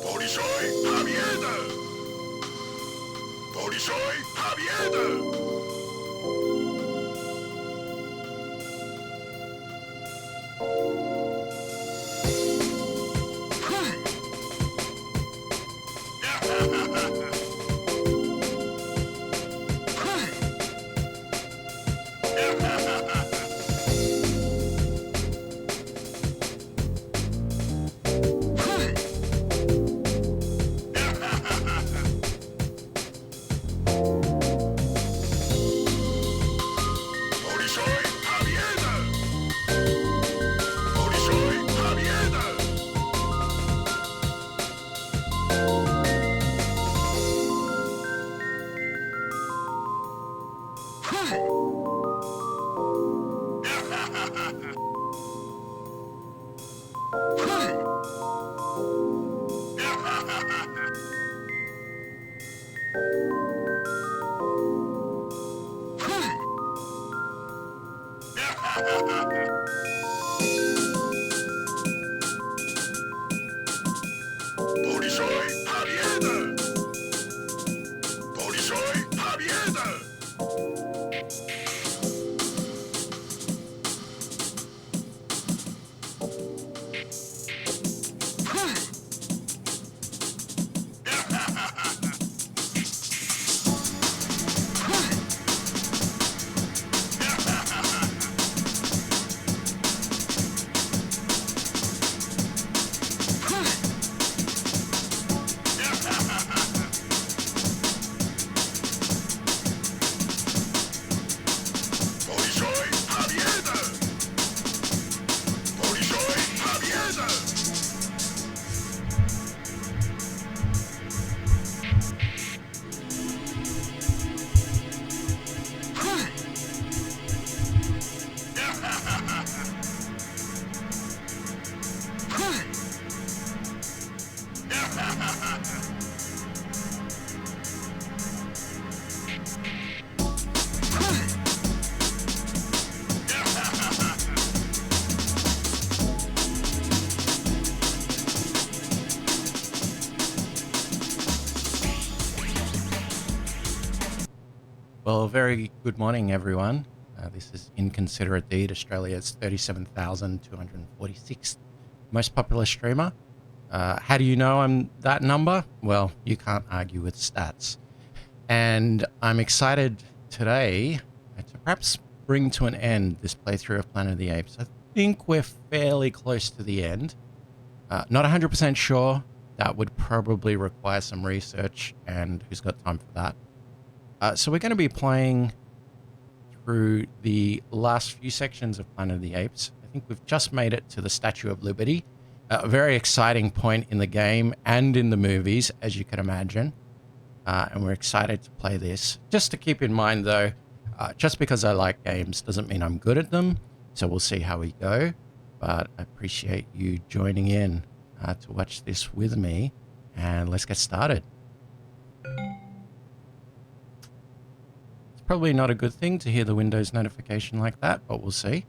Polisoi Javiera! Polisoi Javiera! Polisoi Javiera! Polisoi Javiera! Polisoi Javiera! Polisoi Javiera! Polisoi Javiera! Polisoi Javiera! Well, a very good morning, everyone. This is Inconsiderate Deed, Australia's 37,246th most popular streamer. How do you know I'm that number? Well, you can't argue with stats. And I'm excited today to perhaps bring to an end this playthrough of Planet of the Apes. I think we're fairly close to the end. Not 100% sure. That would probably require some research, and who's got time for that? So we're going to be playing through the last few sections of Planet of the Apes. I think we've just made it to the Statue of Liberty, a very exciting point in the game and in the movies, as you can imagine. And we're excited to play this. Just to keep in mind, though, just because I like games doesn't mean I'm good at them. So we'll see how we go. But I appreciate you joining in to watch this with me. And let's get started. Probably not a good thing to hear the Windows notification like that, but we'll see.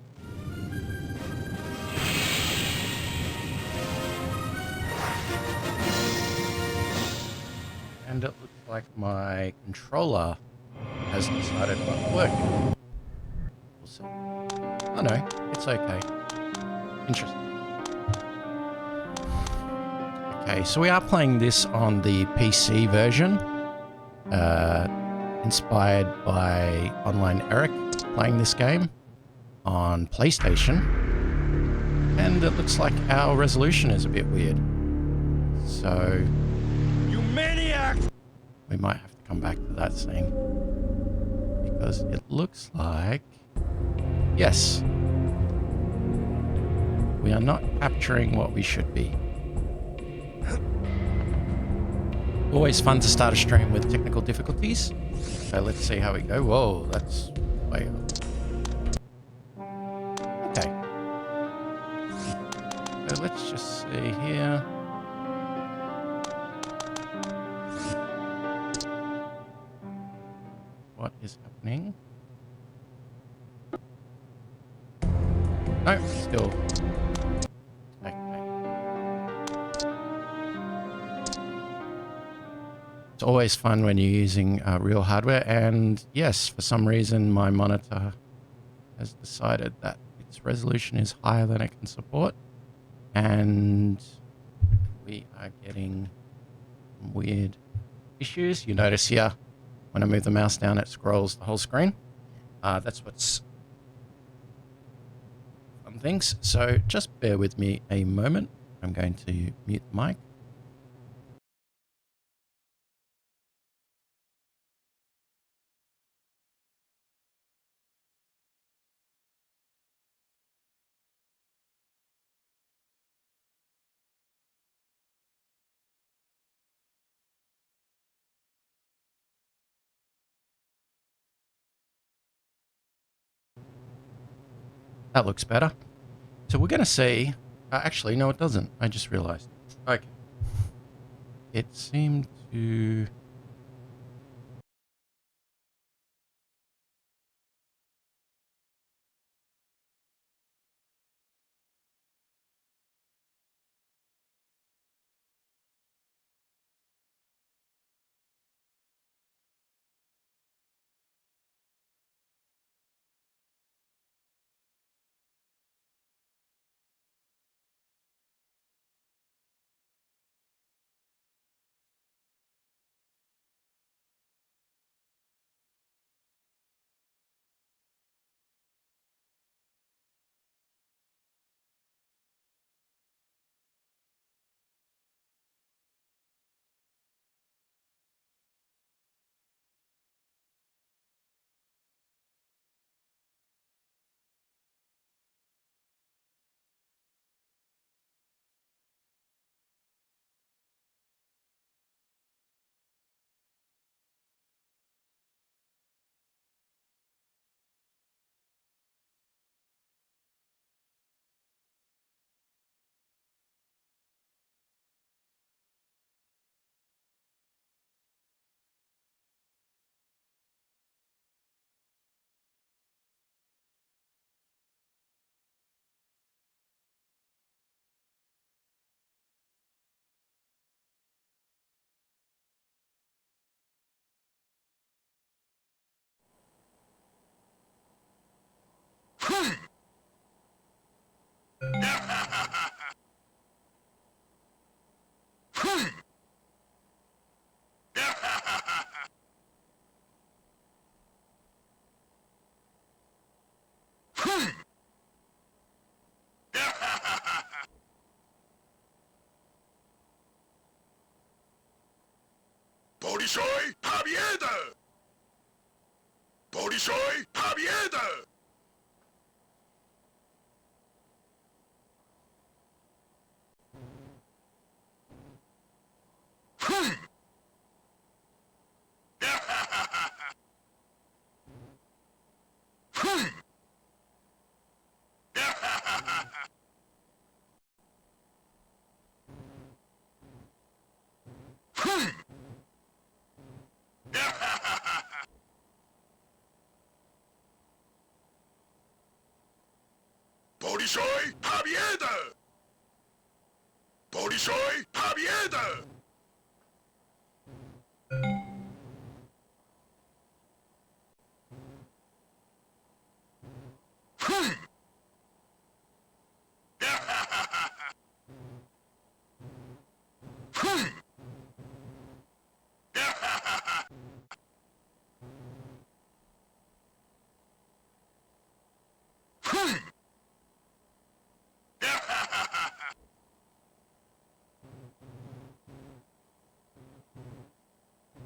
And it looks like my controller has decided not to work. We'll see. Oh no, it's okay. Interesting. Okay, so we are playing this on the PC version. Inspired by Online Eric playing this game on PlayStation, and it looks like our resolution is a bit weird, so You maniac! we might have to come back to that scene because it looks like, yes, we are not capturing what we should be. Always fun to start a stream with technical difficulties. So let's see how we go. Whoa, that's way up. Okay. So let's just see here. What is happening? No, still. Okay. It's always fun when you're using real hardware. And yes, for some reason, my monitor has decided that its resolution is higher than it can support. And we are getting some weird issues. You notice here, when I move the mouse down, it scrolls the whole screen. That's what's fun things. So just bear with me a moment. I'm going to mute the mic. That looks better. So we're going to see... actually, no, it doesn't. I just realized. Okay. It seemed to... Polishoy Pabieda! Polishoy Pabieda! Polishoy Pabieda! Polishoy Pabieda!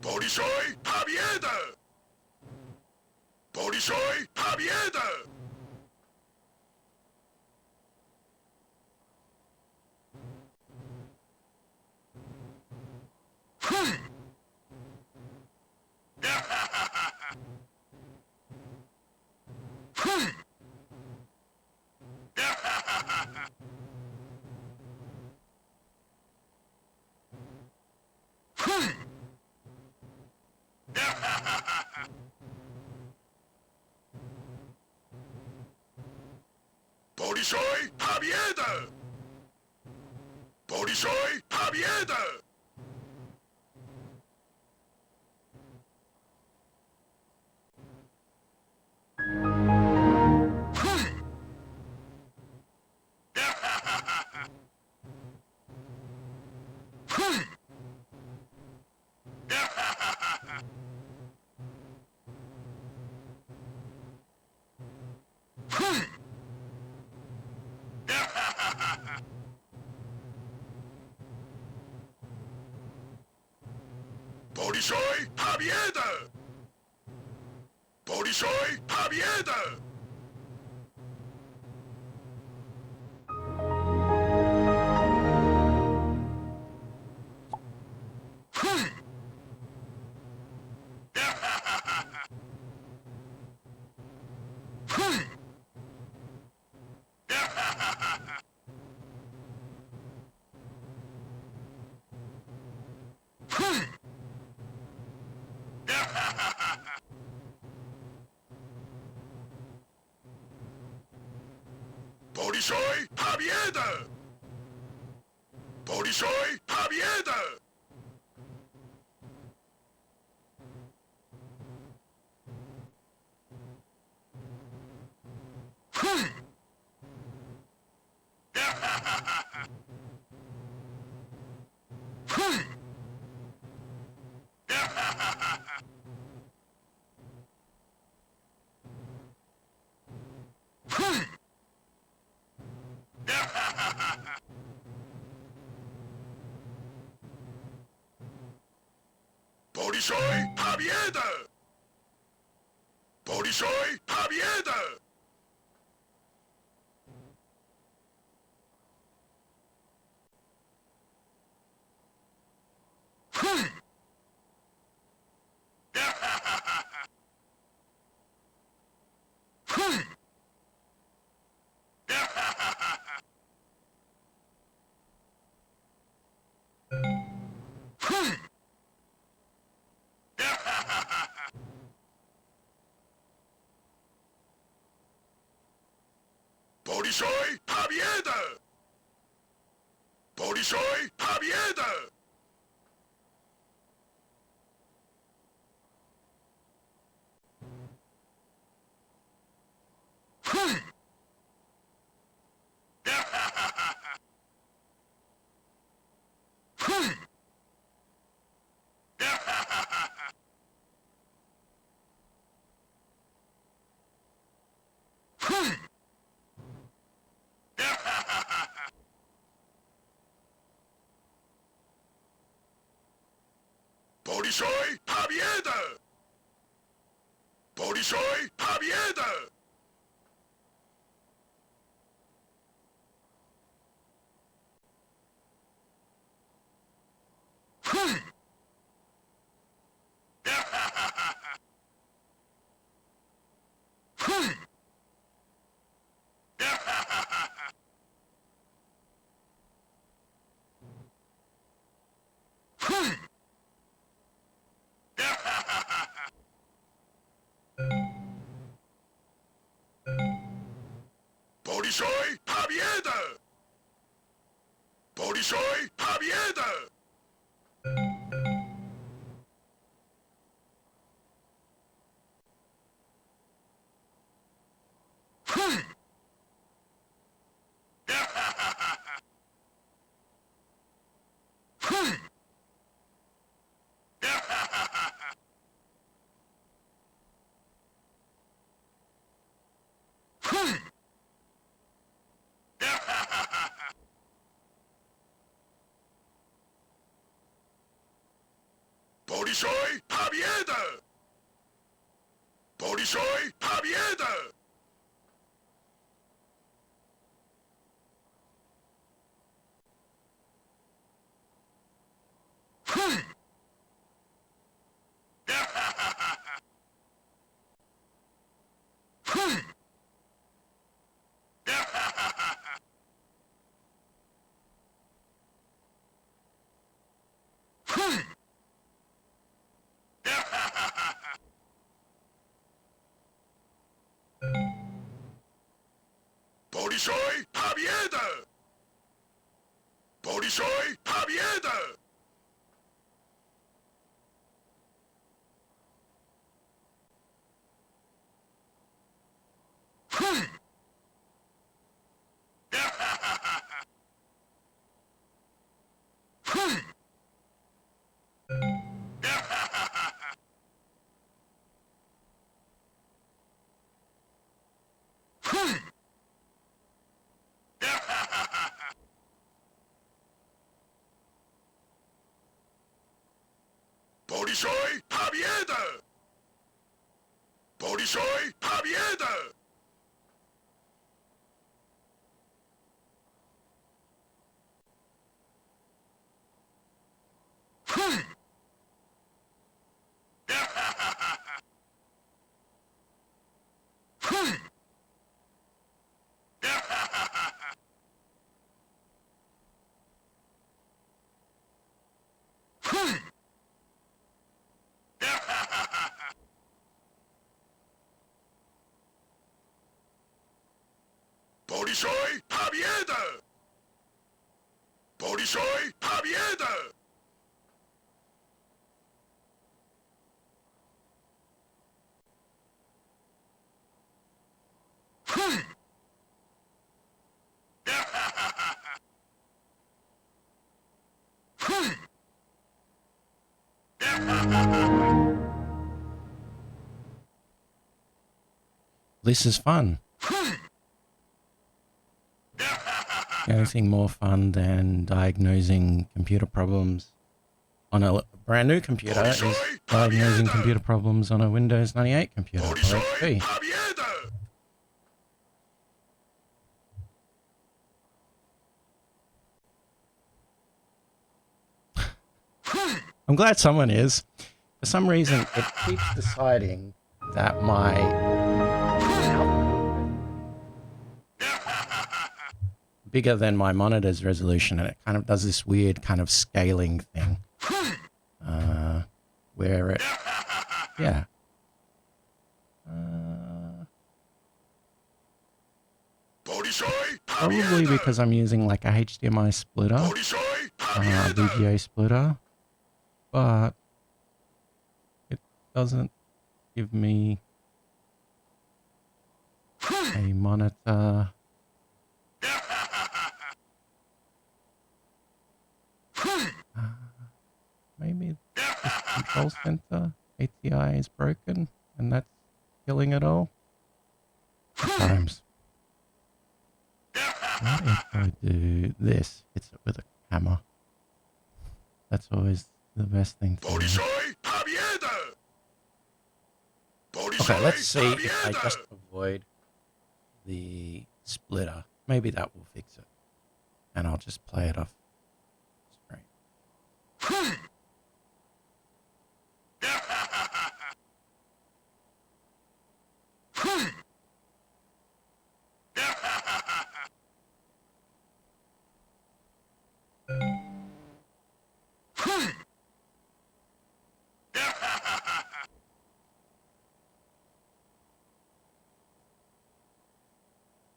Polishoy Pabieda! Polishoy Pabieda! Большой победа! Большой победа! Большой победа! Большой победа! Большой победа! Большой победа! Большой победа! Большой победа! Большой победа! Большой победа! Большой победа! Большой победа! Большой победа! Большой победа! Большой победа! Большой победа! Bolshoi Победа! Bolshoi Победа! Bolshoi Победа! Bolshoi Победа! Bolshoi Победа! Bolshoi Победа! This is fun. Anything more fun than diagnosing computer problems on a brand new computer is diagnosing computer problems on a Windows 98 computer or Bolshoi HP. Победа! I'm glad someone is. For some reason, it keeps deciding that my bigger than my monitor's resolution, and it kind of does this weird kind of scaling thing. Where it, yeah. Bolshoi Probably Победа! because I'm using like a HDMI splitter, Bolshoi Победа! VGA splitter, but it doesn't give me a monitor. Maybe this control center ATI is broken and that's killing it all. Sometimes. What if I do this? Hits it with a hammer. That's always the best thing to do. Bolshoi Победа! Okay, let's see Bolshoi if I Победа! just avoid the splitter. Maybe that will fix it. And I'll just play it off screen.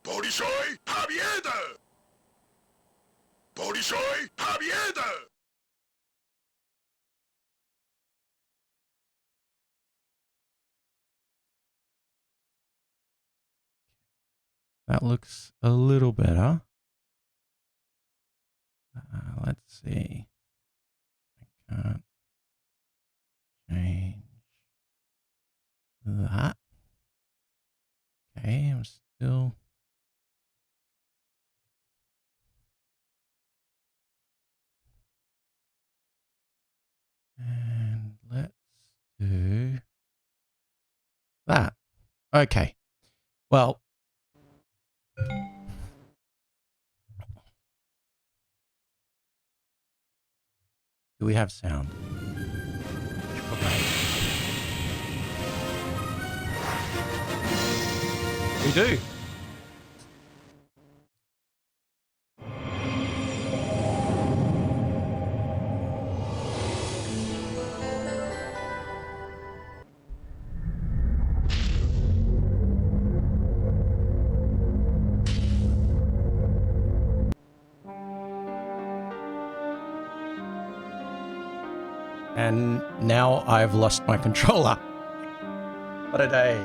Bolshoi Победа! Bolshoi Победа! That looks a little better. Let's see. I can't change that. Okay, I'm still. And let's do that. Okay. Well, do we have sound? Okay. We do. And now I've lost my controller. What a day.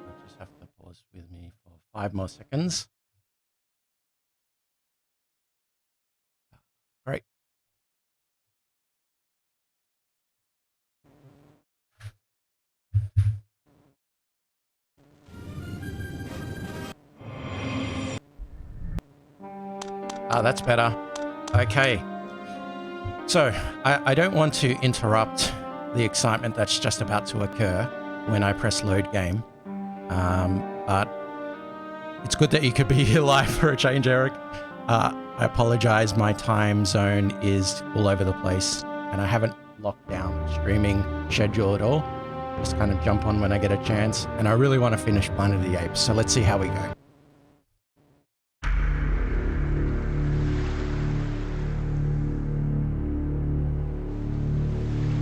You'll just have to pause with me for 5 more seconds. Great. Ah, that's better. Okay. So, I don't want to interrupt the excitement that's just about to occur when I press load game. But it's good that you could be here live for a change, Eric. I apologize, my time zone is all over the place and I haven't locked down the streaming schedule at all. Just kind of jump on when I get a chance, and I really want to finish Planet of the Apes, so let's see how we go.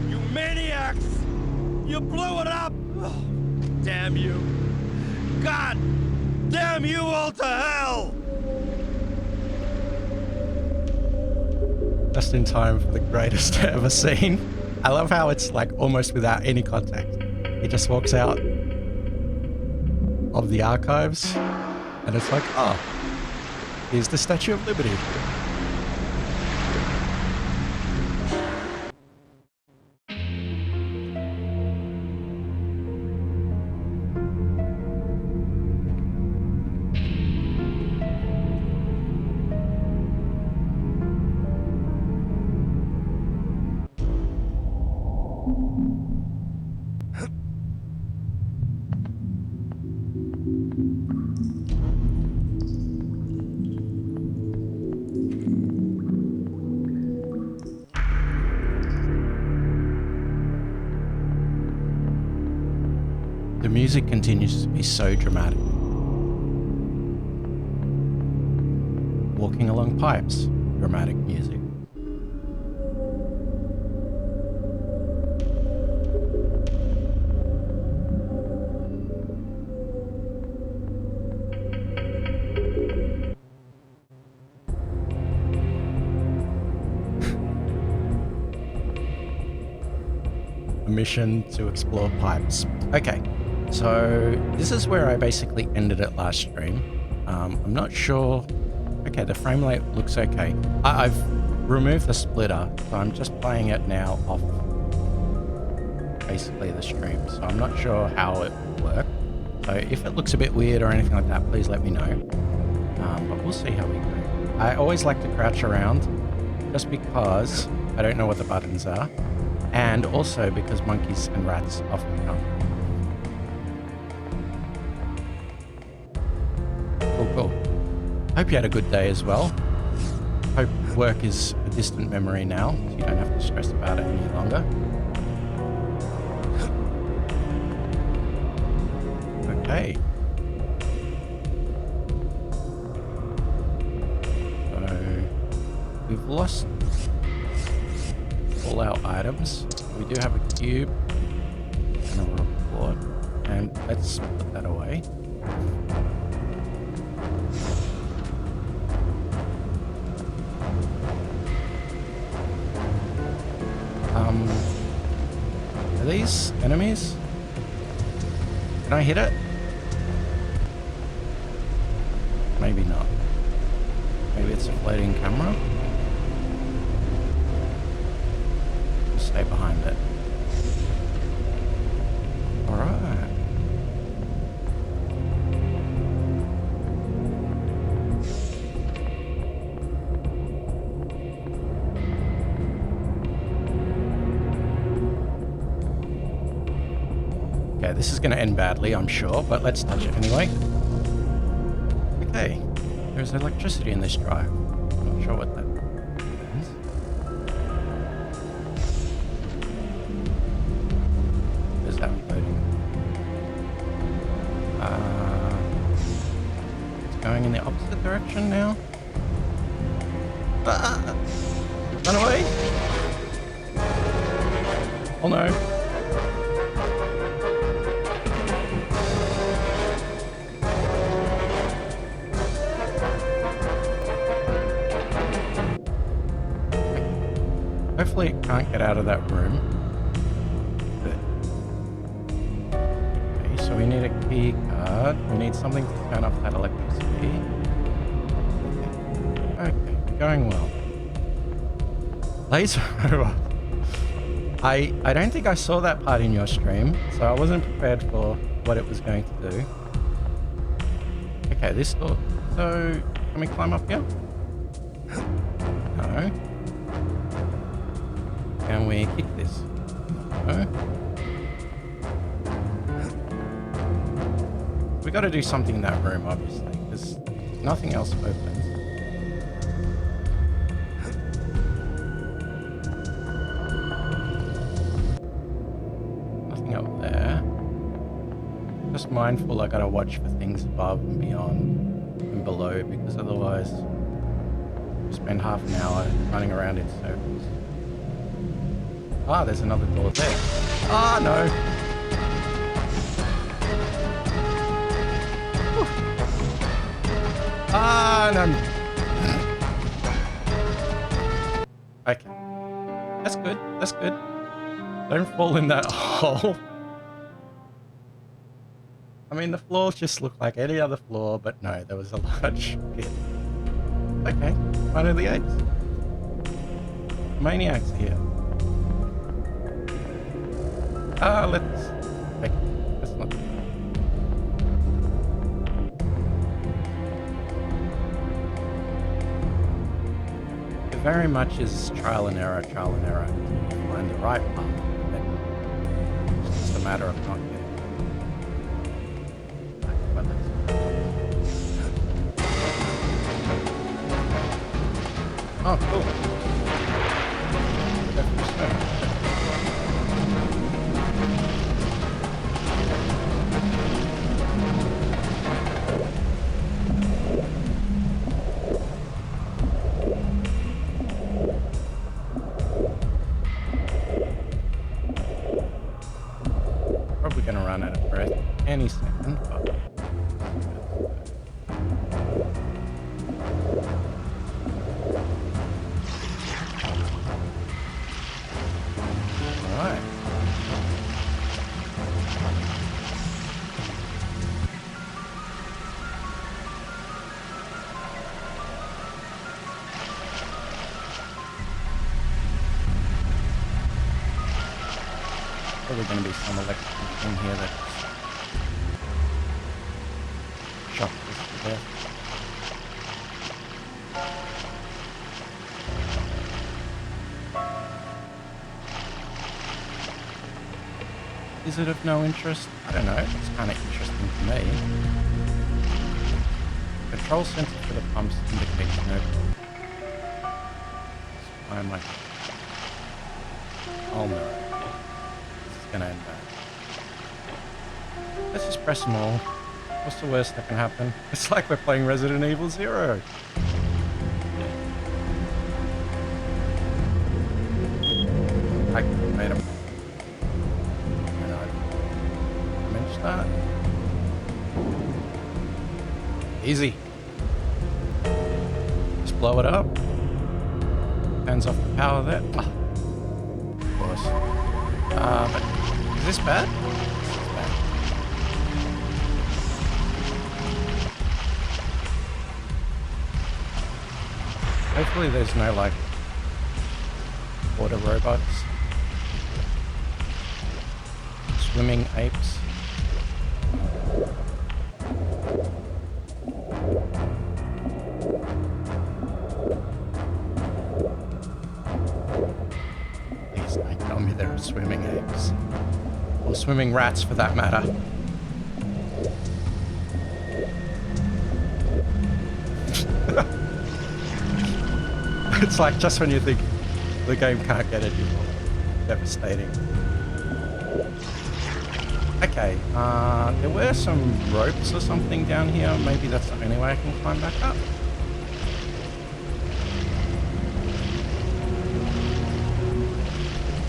You maniacs! You blew it up! Oh, damn you! God damn you all to hell! Just in time for the greatest ever scene. I love how it's like almost without any context. He just walks out of the archives and it's like, oh, here's the Statue of Liberty. The music continues to be so dramatic. Walking along pipes, dramatic music. A mission to explore pipes. Okay. So this is where I basically ended it last stream. I'm not sure. Okay, the frame rate looks okay. I've removed the splitter, so I'm just playing it now off basically the stream. So I'm not sure how it will work. So if it looks a bit weird or anything like that, please let me know. But we'll see how we go. I always like to crouch around just because I don't know what the buttons are. And also because monkeys and rats often come. Cool. Hope you had a good day as well. Hope work is a distant memory now, so you don't have to stress about it any longer. Okay. So, we've lost all our items. We do have a cube and a report, and let's put that away. Are these enemies? Can I hit it? Maybe not. Maybe it's a floating camera? Just stay behind it. Alright. Okay, this is going to end badly, I'm sure, but let's touch it anyway. Okay, there's electricity in this drive. I'm not sure what that means. There's that loading. It's going in the opposite direction now. Run away! Oh no. Hopefully it can't get out of that room. Okay, so we need a key card. We need something to turn off that electricity. Okay, we're going well. Laser robot. I don't think I saw that part in your stream, so I wasn't prepared for what it was going to do. Okay, this door. So, can we climb up here? No. Can we kick this? No. We got to do something in that room, obviously, because nothing else opens. Nothing up there. Just mindful, I gotta watch for things above and beyond and below, because otherwise we'll spend half an hour running around in circles. Ah, there's another door there. Ah, no. Whew. Ah, no. Okay. That's good. That's good. Don't fall in that hole. I mean, the floors just look like any other floor, but no, there was a large pit. Okay, one of the apes. Maniacs here. Let's... Okay, that's not... It very much is trial and error, until you find the right path. And it's just a matter of not getting... Oh, cool. Probably gonna run out of breath any second, but... Probably going to be some electrical thing here that shocks us to death. Is it of no interest? I don't know. It's kind of interesting to me. Control sensor for the pumps indicates no. Why am I? Oh no. Gonna end bad. Let's just press them all. What's the worst that can happen? It's like we're playing Resident Evil 0. I made him. And I managed that. Easy. Just blow it up. Turns off the power there. Ah. Of course. But is this bad? This is bad. Hopefully there's no, like, water robots. Swimming apes. Please don't tell me there are swimming apes. Or swimming rats, for that matter. It's like just when you think the game can't get any more devastating. Okay, there were some ropes or something down here. Maybe that's the only way I can climb back up.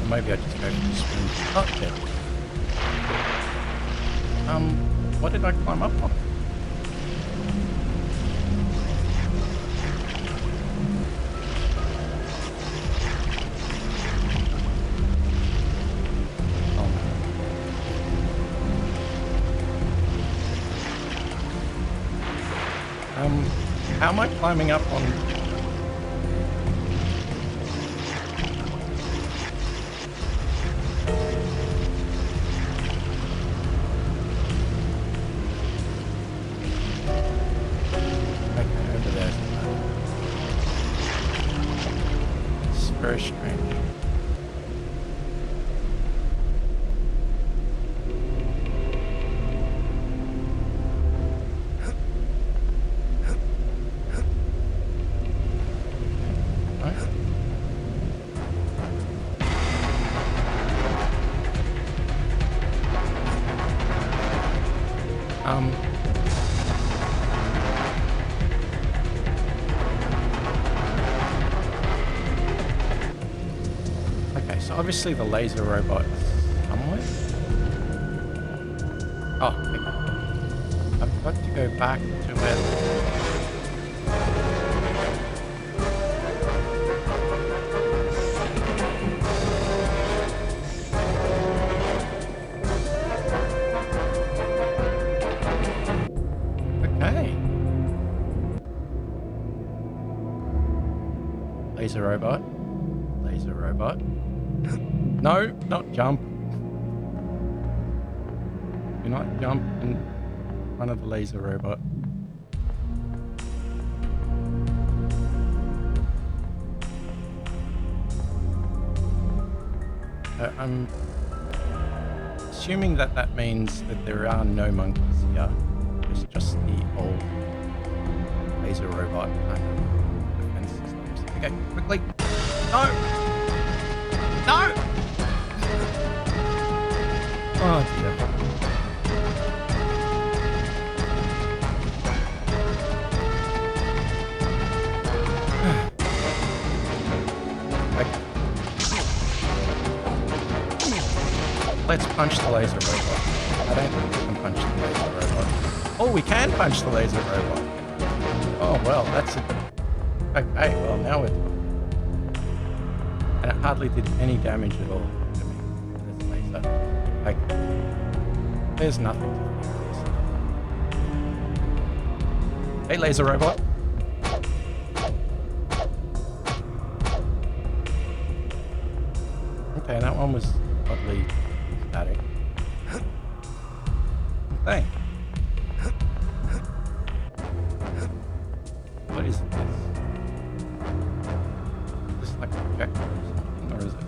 Or maybe I just go to the swing up there. What did I climb up on? How am I climbing up on... Okay, over there. It's very strange. Okay, so obviously the laser robot somewhere. Oh, okay. I've got to go back to where... Okay. Laser robot. Laser robot. No, not jump. Do not jump in front of the laser robot. I'm assuming that that means that there are no monkeys here. It's just the old laser robot kind of defense systems. Okay, quickly. No! No! Oh dear. Okay. Let's punch the laser robot. I don't think we can punch the laser robot. Oh, we can punch the laser robot. Oh well, that's a... Okay, well now we're talking. And it hardly did any damage at all to me. This laser. Like, there's nothing to this. Hey, laser robot. Okay, that one was oddly static. Okay. What is this? Is this like a projector or something, or is it?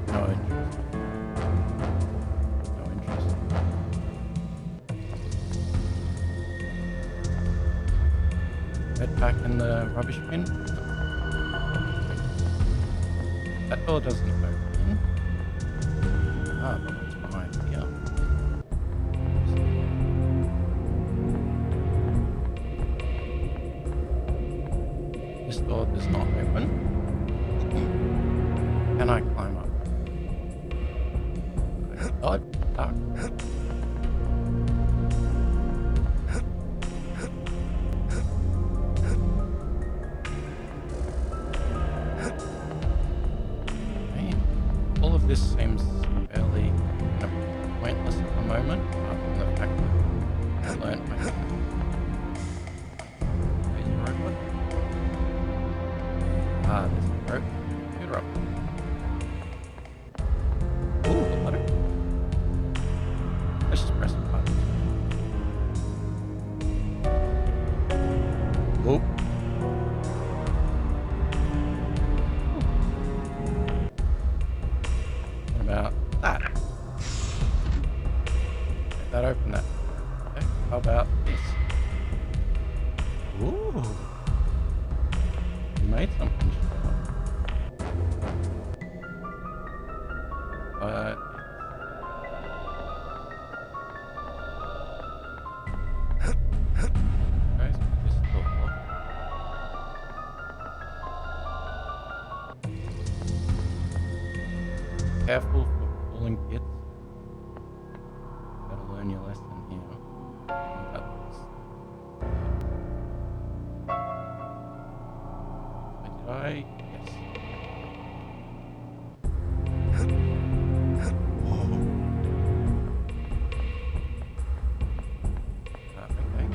No interest. No interest. Head back in the rubbish bin. That door doesn't open. Ah, but what's behind here? This door does not open. Can I climb up? Oh, dark. Okay. All of this seems fairly kind of pointless at the moment, apart from the fact that I learned my robot. Ah, there's a rope. Good rope. Ooh, a letter. Let's just press the button. Whoa. What about that? Okay, that opened that. Okay, how about this? Ooh. You made something. Careful for falling pits. Gotta learn your lesson here. That looks... Did I? Yes. Whoa. Okay.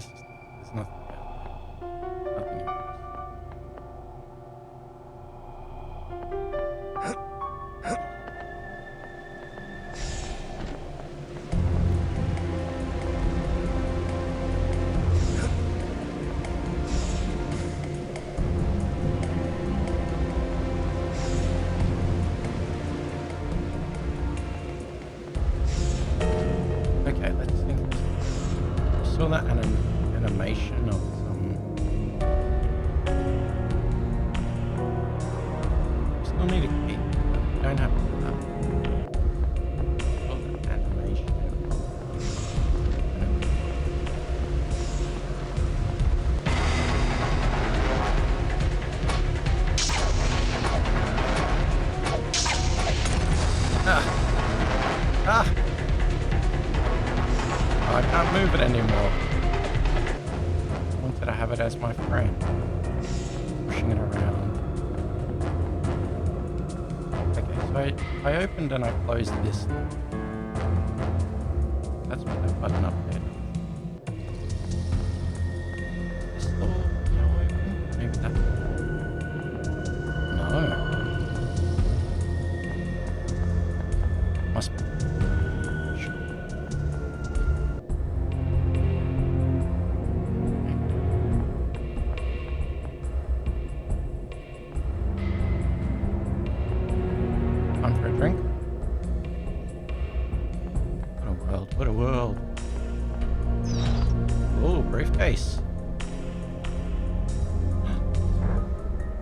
Let's just, there's nothing there. Nothing else. Okay, let's think. I saw that animation of some. Still need a key. Don't have to do that. Saw that animation. Ah! I can't move it anymore. I wanted to have it as my friend. Pushing it around. Okay, so I opened and I closed this thing. That's what that button up there does. This door now open? Maybe that. No. Must be. Time for a drink? What a world, what a world. Oh, briefcase.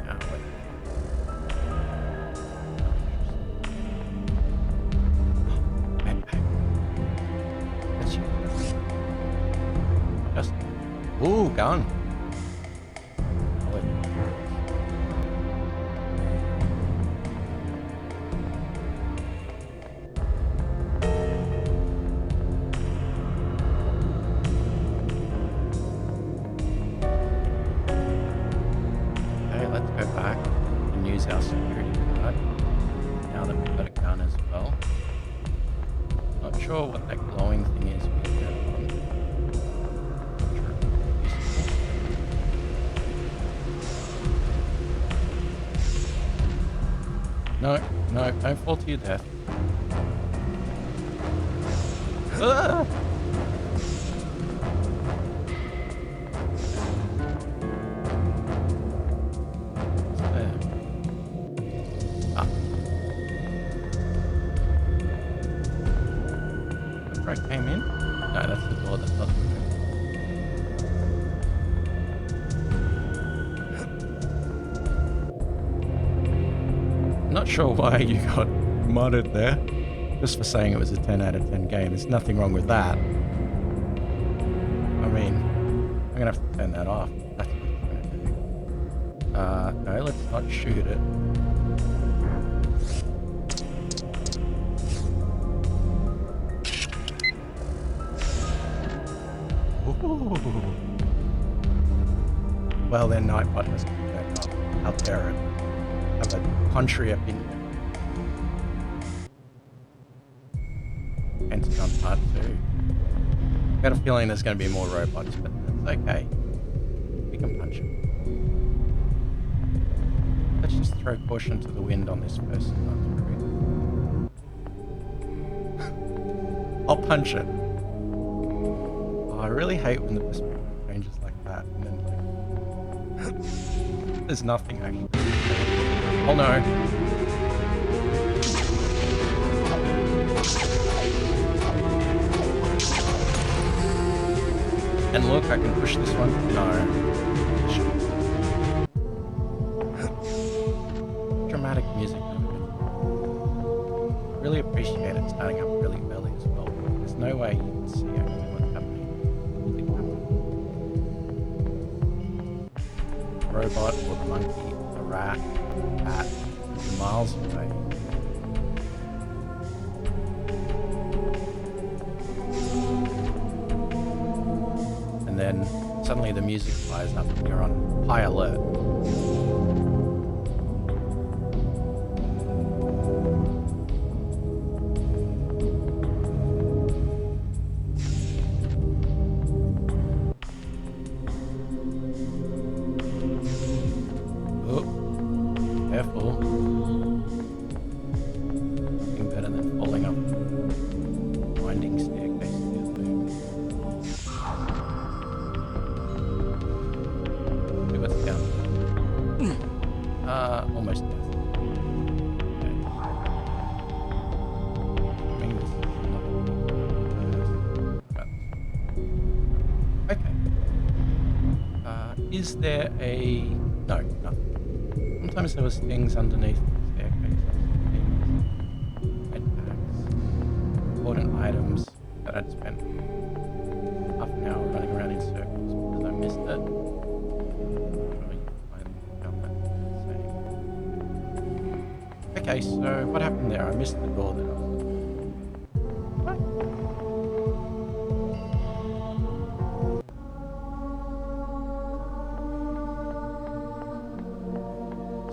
Ah, wait. Backpack. That's you. Just. Ooh, gun. Oh, wait. Okay, let's go back and use our security card now that we've got a gun as well. Not sure what that glowing thing is we can get on. Not sure if it's useful. No, don't fall to your death. Ah! What's there? Ah. That's where I came in? No, that's the door that doesn't open. Not sure why you got modded there. Just for saying it was a 10 out of 10 game. There's nothing wrong with that. I mean, I'm gonna have to turn that off. That's what it's gonna do. No, let's not shoot it. Ooh. Well, then Nightbot has to be turned off. How dare it. Have a contrary opinion. Pentagon Part 2. Got a feeling there's going to be more robots, but that's okay. We can punch them. Let's just throw caution to the wind on this person. I'll punch it. Oh, I really hate when the perspective changes like that. And then like, there's nothing actually. Oh no. And look, I can push this one. No. Dramatic music. Really appreciate it starting up really early as well. There's no way you can see actually what's happening with the camera. The robot or the monkey, the rat, the bat, miles away. And then suddenly the music fires up and you're on high alert. Almost death. Okay. Assuming this is another okay. Is there a... No, nothing. Sometimes there was things underneath the staircase. Things, med packs, important items that I'd spent half an hour running around in circles because I missed it. Okay, so what happened there? I missed the door that I was... What?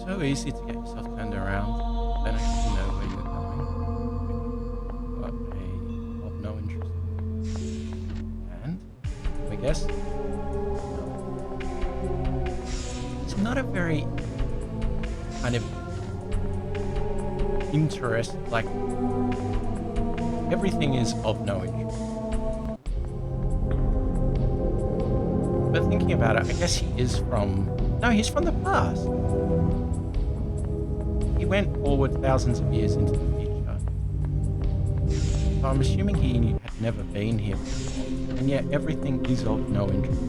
So easy to get yourself turned around. Don't actually know where you're going. But of no interest. And I guess it's not a very kind of interest, like everything is of no interest. But thinking about it, I guess he is from... No, he's from the past. He went forward thousands of years into the future. So I'm assuming he had never been here before. And yet everything is of no interest.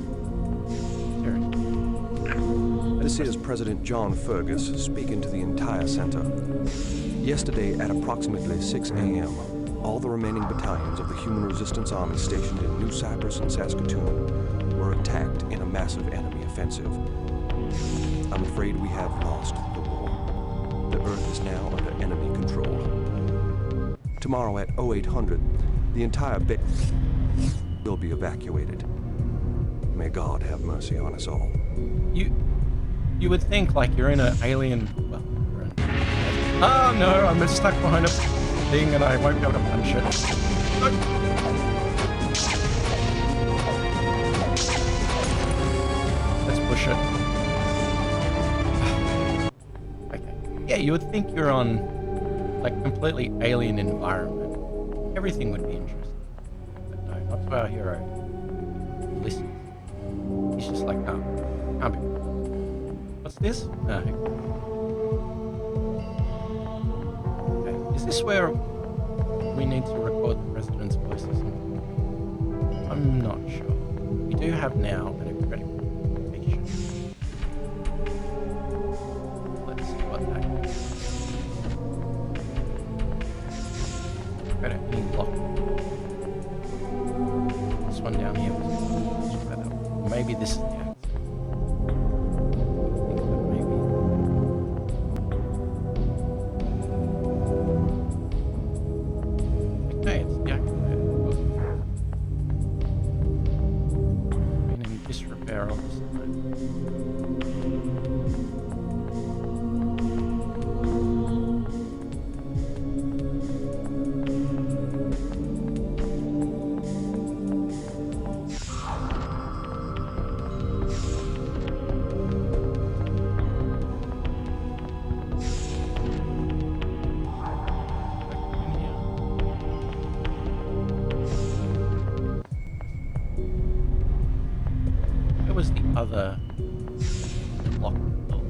Seriously. This is President John Fergus speaking to the entire center. Yesterday at approximately 6 a.m., all the remaining battalions of the Human Resistance Army stationed in New Cyprus and Saskatoon were attacked in a massive enemy offensive. I'm afraid we have lost the war. The Earth is now under enemy control. Tomorrow at 0800, the entire base will be evacuated. May God have mercy on us all. You would think like you're in an alien... Well, you're in... Oh no, I'm stuck behind a thing and I won't be able to punch it. No. Let's push it. Okay. Yeah, you would think you're on like completely alien environment. Everything would be interesting. But no, not to our hero. Listen. He's just like, oh, can't be. What's this? No. Okay. Is this where we need to record the president's voice or something? I'm not sure. We do have now an accreditation. Let's see what that is. Credit any lock. This one down here was maybe this is the answer. Other lock door.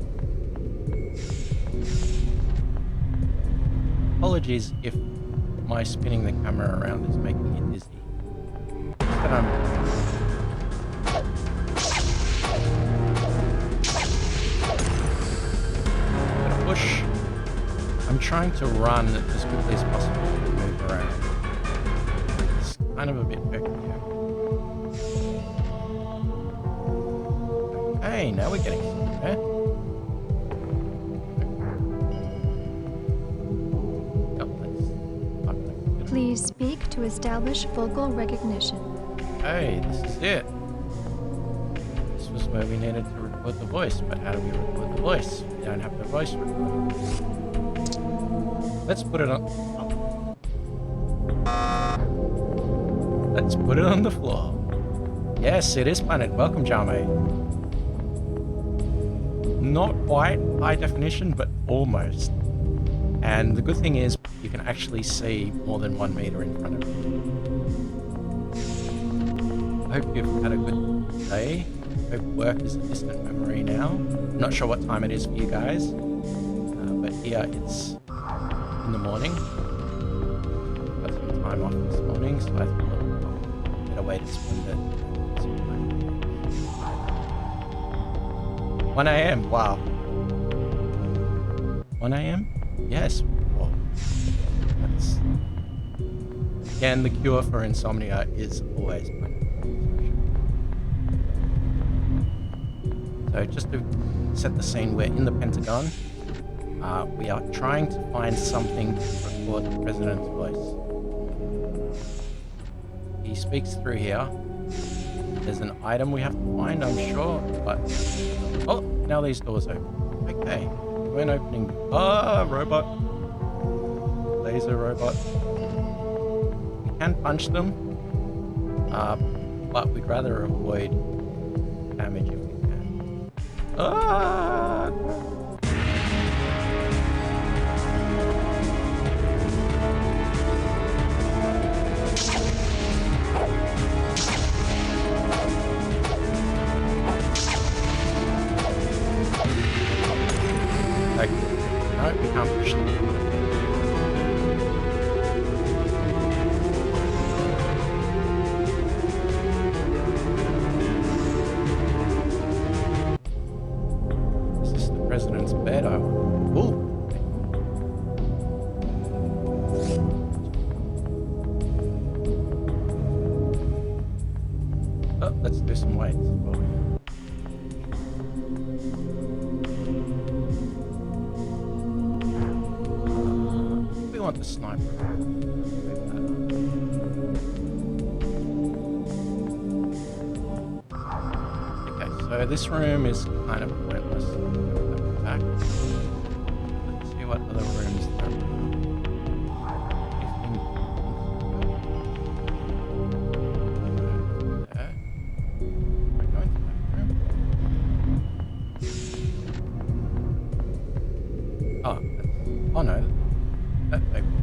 Apologies if my spinning the camera around is making you dizzy. But I'm gonna push. I'm trying to run as quickly as possible to move around. It's kind of a bit peculiar. Hey, now we're getting somewhere. Please speak to establish vocal recognition. Hey, this is it. This was where we needed to record the voice, but how do we record the voice? We don't have the voice recording. Let's put it on... Let's put it on the floor. Yes, it is Planet. Welcome, Jame. Not quite high definition, but almost. And the good thing is you can actually see more than 1 meter in front of you. I hope you've had a good day. I hope work is a distant memory now. I'm not sure what time it is for you guys. but here it's in the morning. Got some time off this morning, so I thought a better way to spend it. 1 a.m. Wow. 1 a.m. Yes. Whoa. That's again the cure for insomnia is always money. So just to set the scene, we're in the Pentagon. We are trying to find something to record the president's voice. He speaks through here. There's an item we have to find, I'm sure, but... Oh, now these doors open. Okay, we weren't opening... Ah, robot. Laser robot. We can punch them, but we'd rather avoid damage if we can. Ah! Like, no, we can't push them. Is this the president's bed? Ooh. Oh, let's do some weights. We want the sniper. Okay, so this room is kind of pointless. Back. Let's see what other rooms there are. There. Am I going to that room? Oh, oh no. That opens.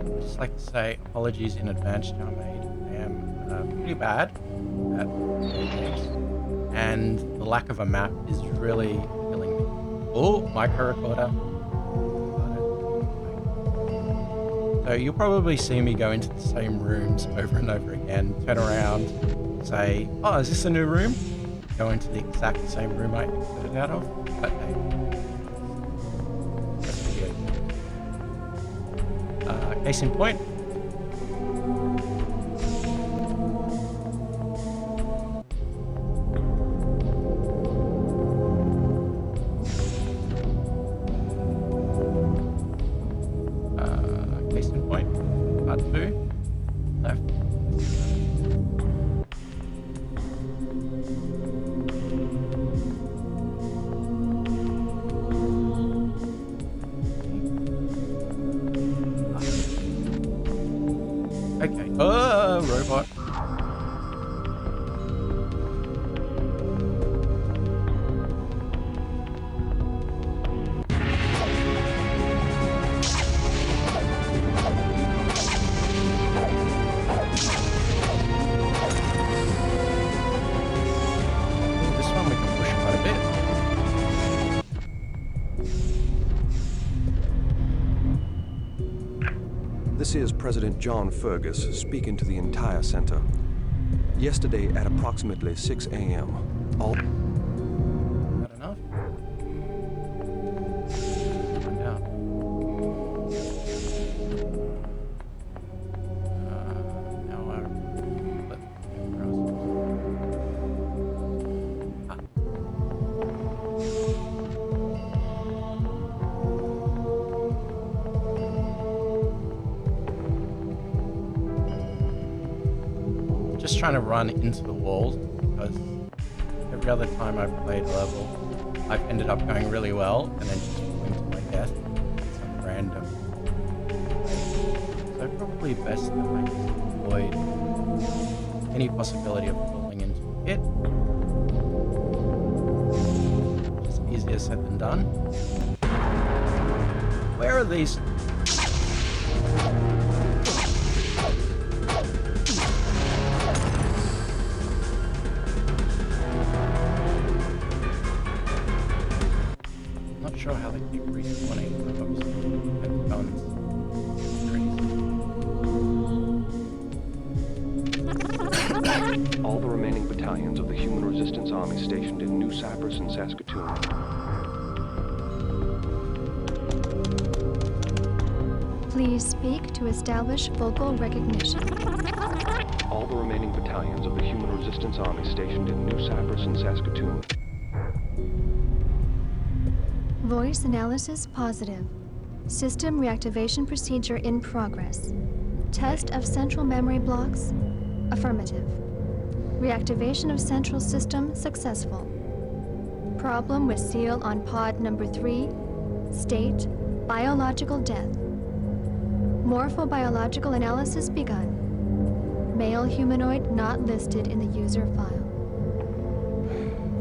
I'd just like to say apologies in advance, Jarmaid. I am pretty bad at video games, and the lack of a map is really killing me. Oh, micro recorder. So you'll probably see me go into the same rooms over and over again, turn around, say, oh, is this a new room? Go into the exact same room I exited out of. But hey, that's video. Case in point. Case in point. Part 2. Left. Okay. Oh, robot. This one we can push quite a bit. This is President John Fergus speaking to the entire center. Yesterday at approximately 6 a.m., all... Not enough? Find out. Now our just trying to run into the walls because every other time I've played a level, I've ended up going really well and then just falling to my death in some random way. So probably best that I just avoid any possibility of falling into a pit. Just easier said than done. Where are these? Cyprus and Saskatoon. Please speak to establish vocal recognition. All the remaining battalions of the Human Resistance Army stationed in New Cyprus and Saskatoon. Voice analysis positive. System reactivation procedure in progress. Test of central memory blocks. Affirmative. Reactivation of central system successful. Problem with seal on pod number 3. State, biological death. Morphobiological analysis begun. Male humanoid not listed in the user file.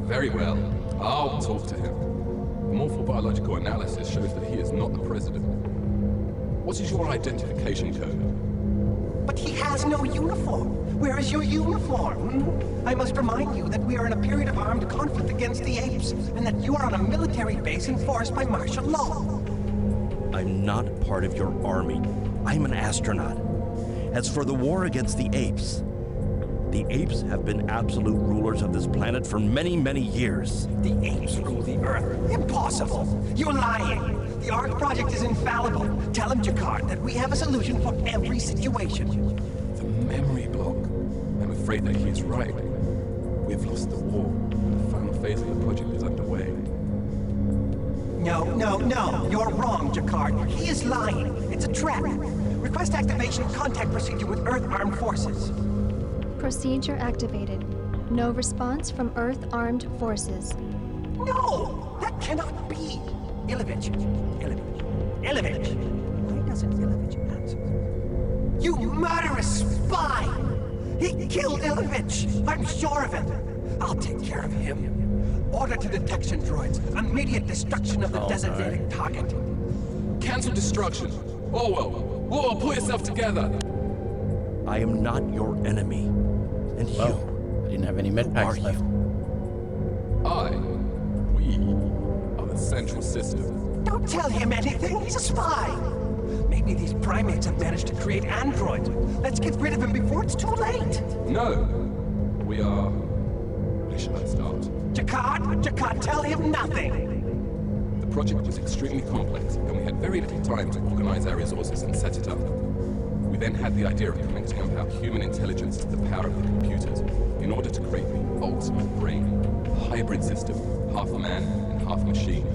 Very well. I'll talk to him. The morphobiological analysis shows that he is not the president. What is your identification code? But he has no uniform. Where is your uniform? I must remind you that we are in a period of armed conflict against the Apes, and that you are on a military base enforced by martial law. I'm not part of your army. I'm an astronaut. As for the war against the Apes have been absolute rulers of this planet for many, many years. The Apes rule the Earth. Impossible! You're lying! The ARC project is infallible. Tell him, Jakar, that we have a solution for every situation. The memory block. I'm afraid that he's right. We've lost the war. The final phase of the project is underway. No. You're wrong, Jakar. He is lying. It's a trap. Request activation of contact procedure with Earth Armed Forces. Procedure activated. No response from Earth Armed Forces. No! That cannot be! Ilovich. Why doesn't Ilovich answer? You murderous spy! He killed Ilovich! I'm sure of it! I'll take care of him. Order to detection droids. Immediate destruction of the designated target. Cancel destruction. Orwell, pull yourself together. I am not your enemy. And Well, I didn't have any med who are packs left. We are the central system. Don't tell him anything. He's a spy. Maybe these primates have managed to create androids. Let's get rid of him before it's too late. No, we are... Where should I start? Jakar, tell him nothing. The project was extremely complex, and we had very little time to organize our resources and set it up. We then had the idea of connecting up our human intelligence to the power of the computers in order to create the ultimate brain, a hybrid system, half man and half machine.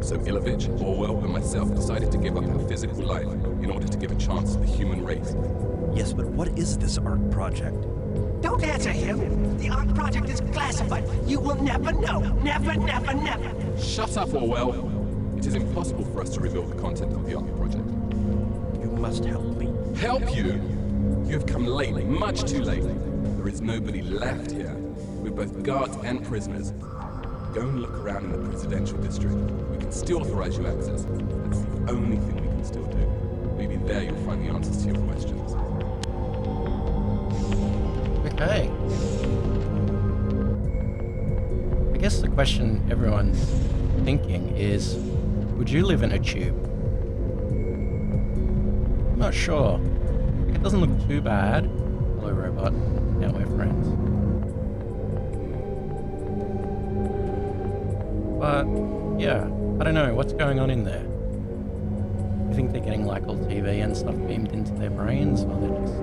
So Ilovich, Orwell, and myself decided to give up our physical life in order to give a chance to the human race. Yes, but what is this ARC project? Don't answer him. The ARC project is classified. You will never know. Never. Shut up, Orwell! It is impossible for us to reveal the content of the ARC project. You must help me. Help you? You have come late, much too late. There is nobody left here. We're both guards and prisoners. Go and look around in the presidential district. We can still authorize you access. That's the only thing we can still do. Maybe there you'll find the answers to your questions. Okay. I guess the question everyone's thinking is, would you live in a tube? I'm not sure. It doesn't look too bad. Hello, robot. Now we're friends. But, yeah, I don't know. What's going on in there? You think they're getting like all TV and stuff beamed into their brains, or they're just...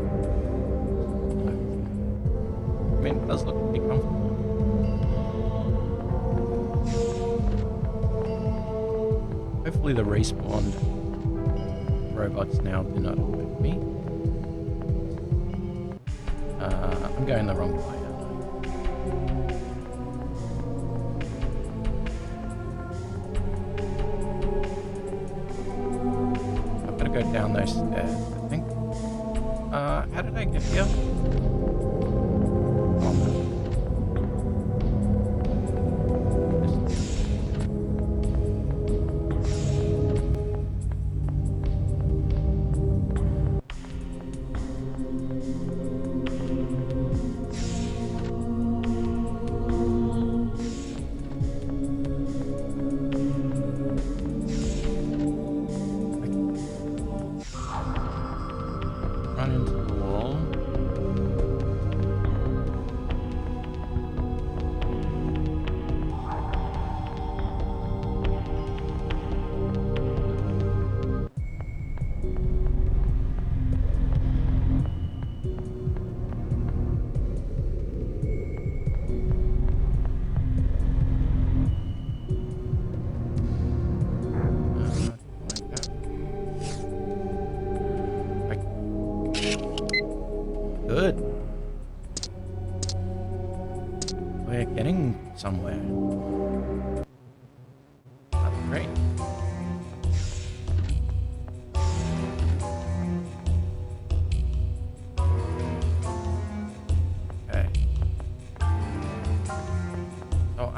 I mean, it does look pretty comfortable. Hopefully the respawned robots now do not affect me. I'm going the wrong way, aren't I? I've got to go down those stairs, I think. How did I get here? Oh, no. Run into the wall.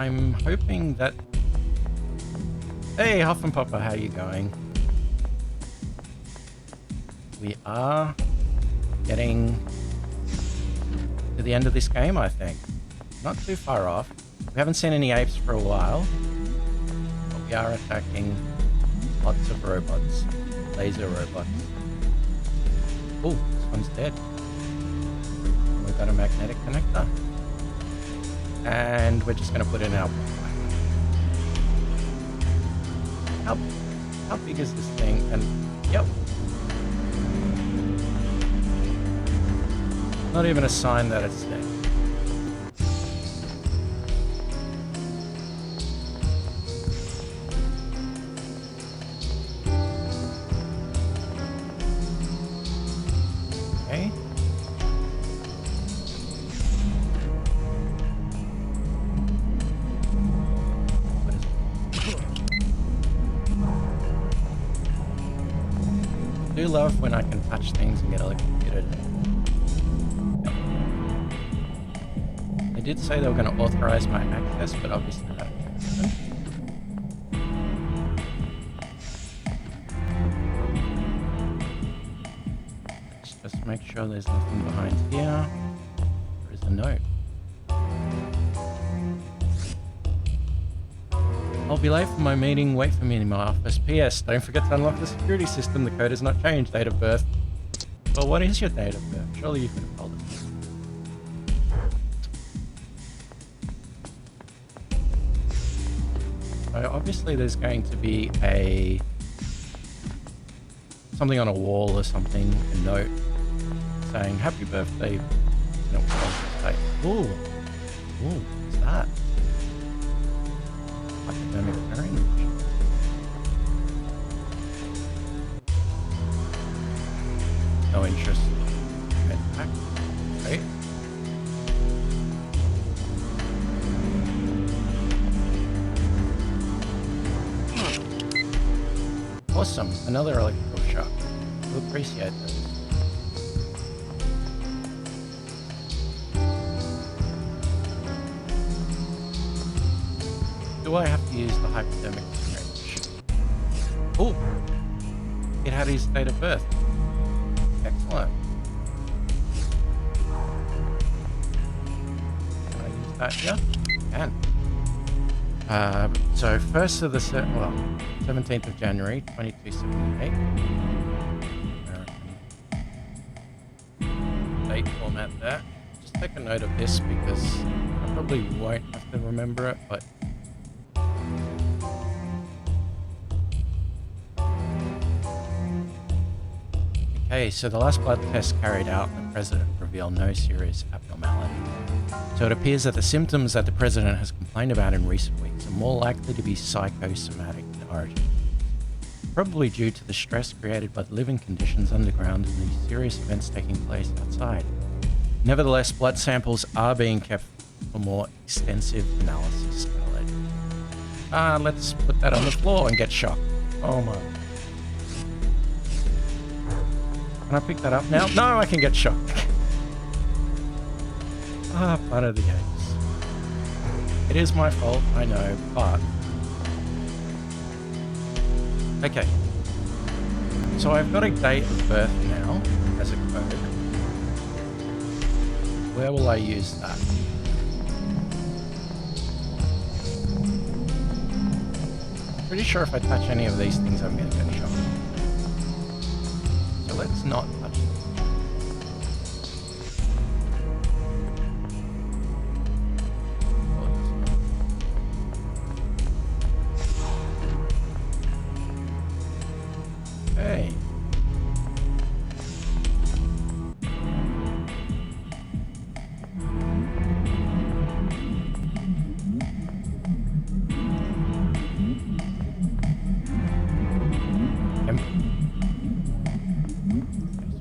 I'm hoping that... Hey, Huff and Papa, how you going? We are getting to the end of this game, I think. Not too far off. We haven't seen any apes for a while, but we are attacking lots of robots. Laser robots. Oh, this one's dead. We've got a magnetic connector. And we're just going to put in our... How big is this thing? And, yep. Not even a sign that it's dead. Okay. I do love when I can touch things and get electrocuted. They did say they were going to authorize my access, but obviously that happened. Let's just make sure there's nothing behind here. There is a note. I'll be late for my meeting. Wait for me in my office. P.S. Don't forget to unlock the security system. The code has not changed. Date of birth. Well, what is your date of birth? Surely you could have told us. So obviously there's going to be something on a wall or something, a note saying happy birthday. And it will say, ooh, what's that? Academic orange. No interest. Back. Right. Awesome. Another electrical shock. We'll appreciate this. Do I have to use the hypodermic syringe? Oh! It had his date of birth. Excellent. Can I use that here? Can. So 1st of the 17th of January, 2278. American date format there. Just take a note of this because I probably won't have to remember it, but okay, so the last blood test carried out, the president revealed no serious abnormality. So it appears that the symptoms that the president has complained about in recent weeks are more likely to be psychosomatic in origin, probably due to the stress created by the living conditions underground and the serious events taking place outside. Nevertheless, blood samples are being kept for more extensive analysis. Let's put that on the floor and get shocked. Oh my. Can I pick that up now? No, I can get shocked. Planet of the Apes. It is my fault, I know, but... Okay. So I've got a date of birth now, as a code. Where will I use that? Pretty sure if I touch any of these things, I'm going to get shocked. So let's not touch them. Okay.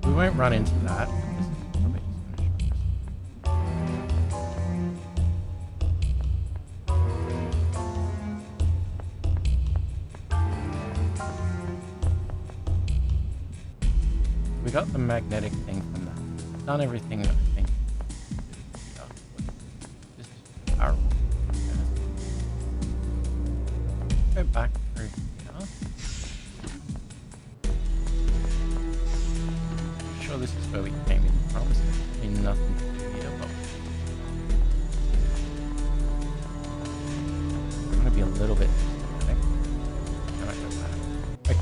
We won't run into that. This is probably just we got the magnetic thing from that. Done everything that I think. This is powerful. here. I'm sure this is where we came in from. So there's nothing to do here, but I'm going to be a little bit systematic. Can I go back? Okay.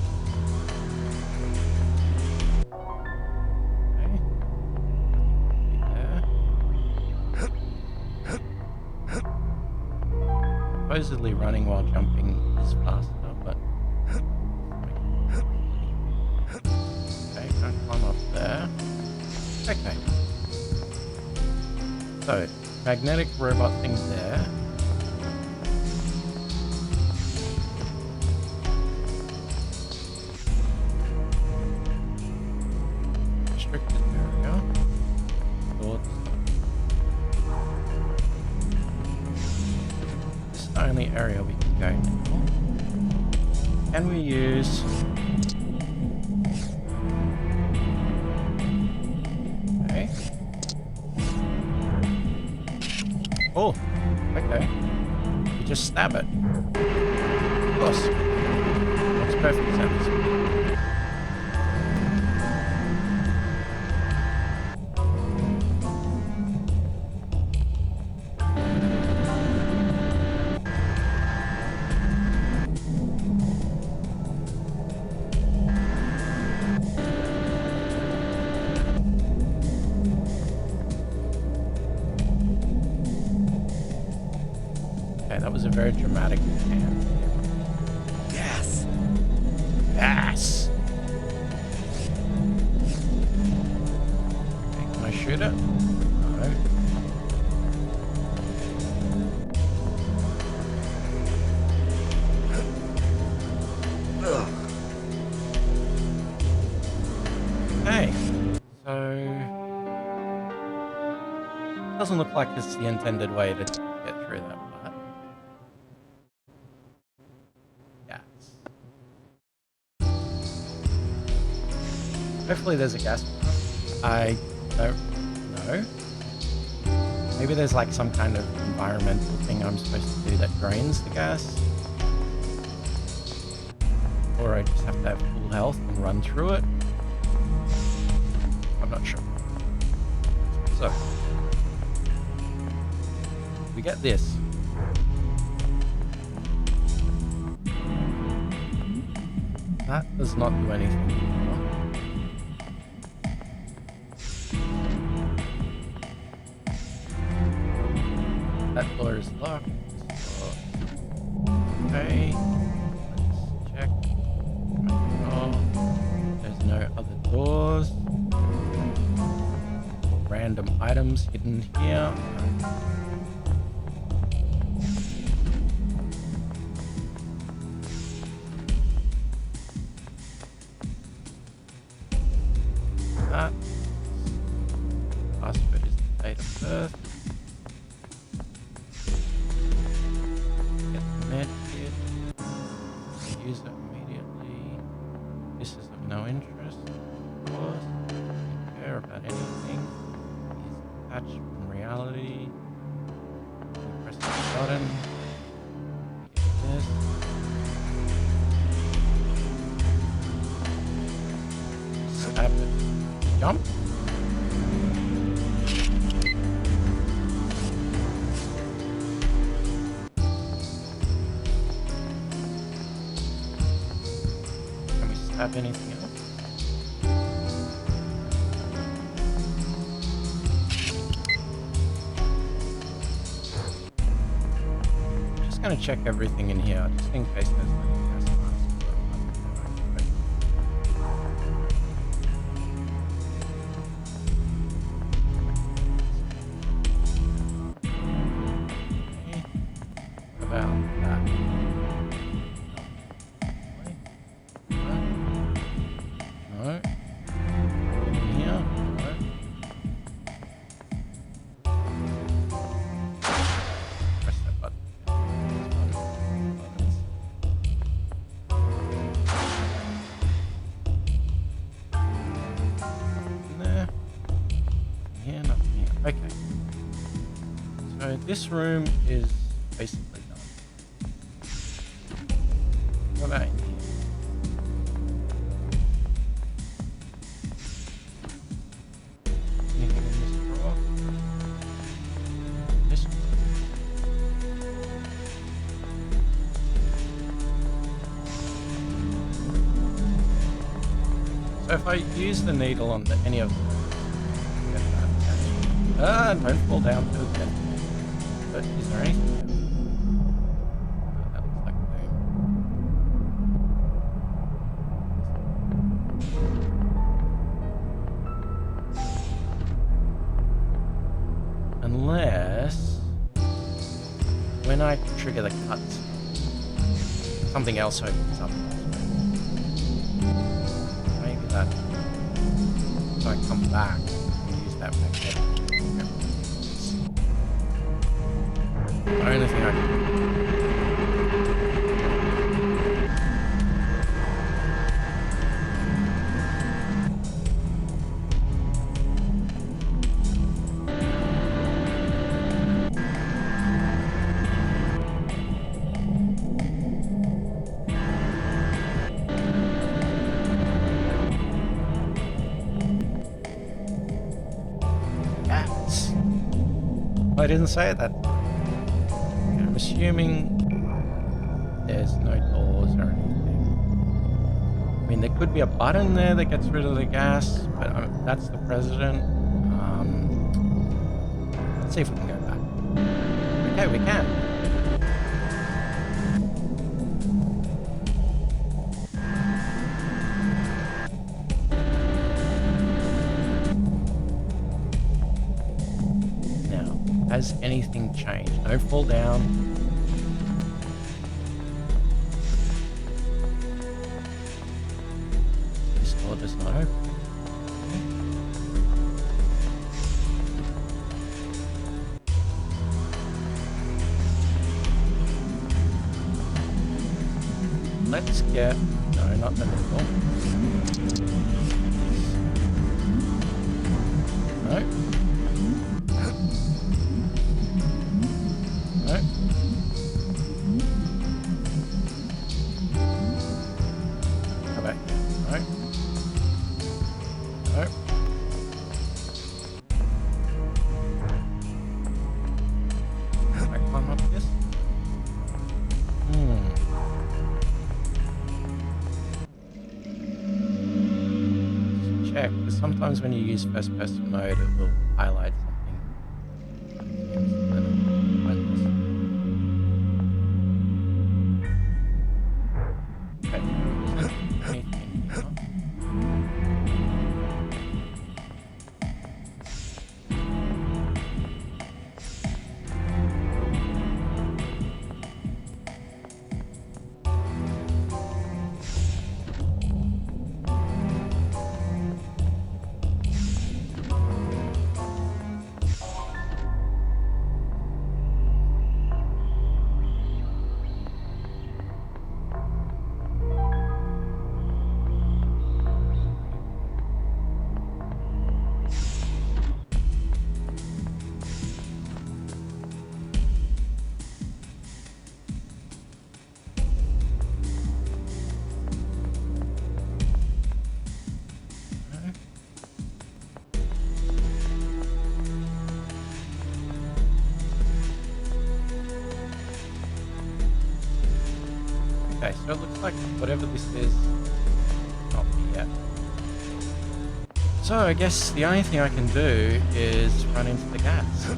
Supposedly running while jumping is faster, but okay, can't climb up there. Okay. So, magnetic robot thing there. Restricted area. Door only area we can go now. Can we use okay. Oh, okay. You just stab it. Of course. Makes perfect sense. That was a very dramatic hand. Yes. Yes. Okay, can I shoot it? No. Hey. So doesn't look like it's the intended way to get through that part. Hopefully there's a gas pump. I don't know. Maybe there's like some kind of environmental thing I'm supposed to do that drains the gas. Or I just have to have full health and run through it. I'm not sure. So, we get this. That does not do anything anymore. That door is locked. Okay. Let's check. Oh, there's no other doors. Random items hidden here. That. Password is the date of birth. Use it immediately. This is of no interest, of course. Don't care about anything. Is attached from reality. We press the button. We get this. Stab it. Jump. Have anything else? I'm just gonna check everything in here, just in case there's like a gas mask. Okay. What about that? No. In here? No. Press that button. Buttons. Nothing there. Nothing here, nothing here. Okay. So this room is basically done. What about So if I use the needle on any of them, don't fall down too again. But is there anything there? That looks like boom. Unless when I trigger the cuts, something else opens up. Maybe that. So I come back and use that magnetic. The only thing I can do. Cats. I didn't say that. I'm assuming there's no doors or anything. I mean, there could be a button there that gets rid of the gas, but that's the president. Let's see if we can go back. Okay, we can. Now, has anything changed? Don't fall down. This door does not open. Let's get... No, not the middle. No. No. How about here? No. No. Can I climb up this? Check, because sometimes when you use first person mode, it will highlight something. Okay. Anything here? Okay, so it looks like whatever this is, not yet. So I guess the only thing I can do is run into the gas.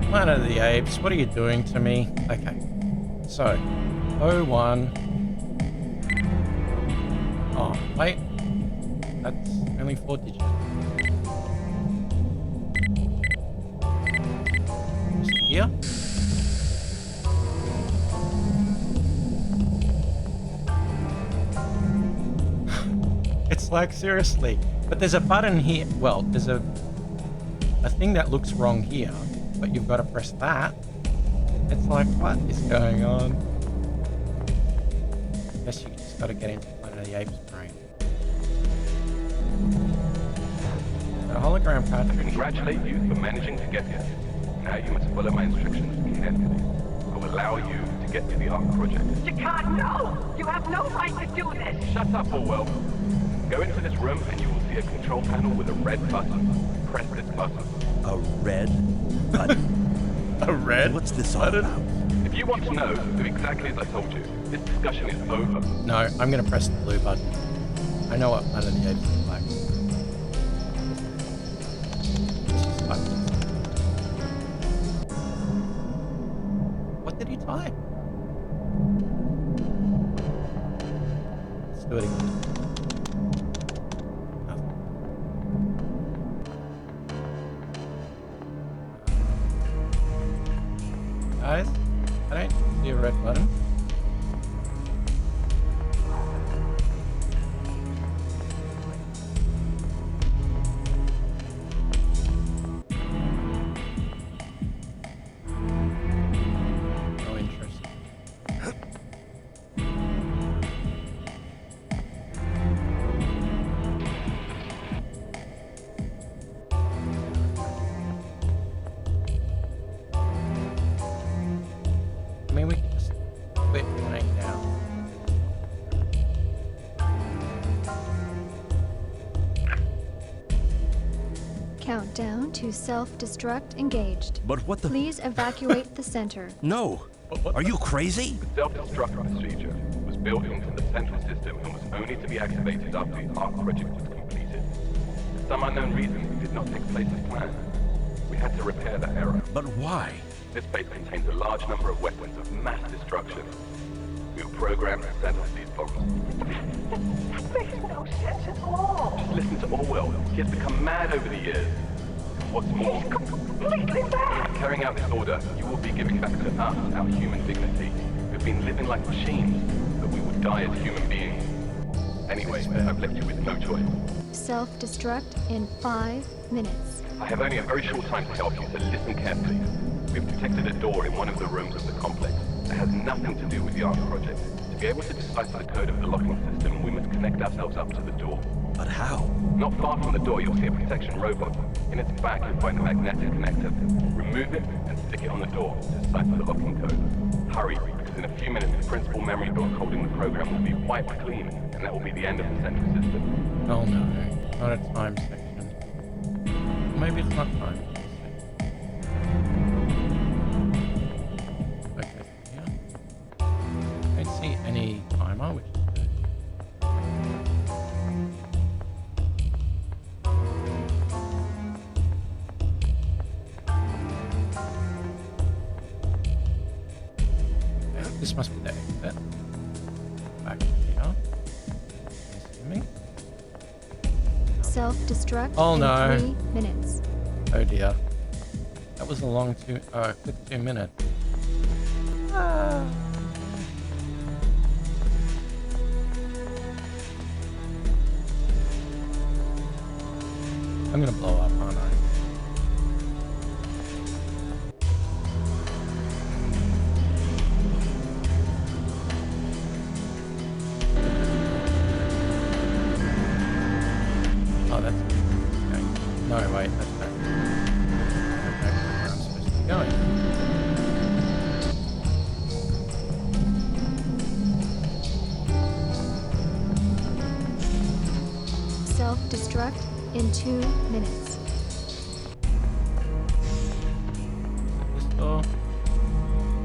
Planet of the Apes, what are you doing to me? Okay, so 01. Oh, wait, that's only 4 digits. Just here. It's like, seriously. But there's a button here. Well, there's a a thing that looks wrong here, but you've got to press that. It's like, what is going on? I guess you just got to get into Planet of the Apes brain. The hologram I cartridge. congratulate you for managing to get here. Now you must follow my instructions carefully. I will allow you to get to the Ark project. Jakad, no! You have no right to do this! Shut up, Orwell. Go into this room and you will see a control panel with a red button. Press this button. A red button? A red? What's this all about? If you want to know, do exactly as I told you. This discussion is over. No, I'm going to press the blue button. I know what Planet of the Apes is like. What did he type? Let's do it again. Guys, I don't see a red button. No interest. I mean, we can just quit playing now. Countdown to self-destruct engaged. But what the... Please evacuate the center. No! Are you crazy? The self-destruct procedure was built into the central system and was only to be activated after the Ark project was completed. For some unknown reason, it did not take place as planned. We had to repair that error. But why? This base contains a large number of weapons of mass destruction. We were programmed to settle these problems. This makes no sense at all! Just listen to Orwell. He has become mad over the years. What's more, Completely mad! carrying out this order, you will be giving back to us our human dignity. We've been living like machines, but we will die as human beings. Anyway, I've left you with no choice. Self-destruct in 5 minutes. I have only a very short time to help you, so listen carefully. We've detected a door in one of the rooms of the complex that has nothing to do with the Ark project. To be able to decipher the code of the locking system, we must connect ourselves up to the door. But how? Not far from the door, you'll see a protection robot. In its back, you'll find a magnetic connector. Remove it and stick it on the door to decipher the locking code. Hurry, because in a few minutes, the principal memory block holding the program will be wiped clean, and that will be the end of the central system. Oh no, not a time section. Maybe it's not time. Okay, yeah. I don't see any timer, which is good. Okay, this must be the exit. Back here. Assuming. Self-destruct Oh, no. in 3 minutes. Oh dear. That was a long quick 2 minutes. Ah. I'm gonna blow up, aren't I? Oh, that's okay. No, wait, that's back. That's back where I'm supposed to be going. Self-destruct in 2 minutes. This door.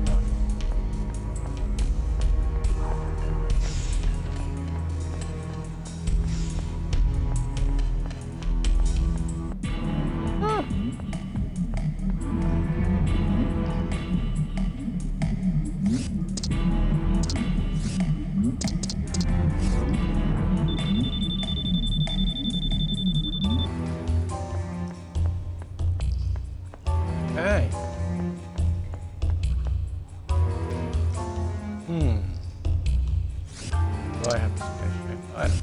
No. Ah. Okay. Do I have to space shape item?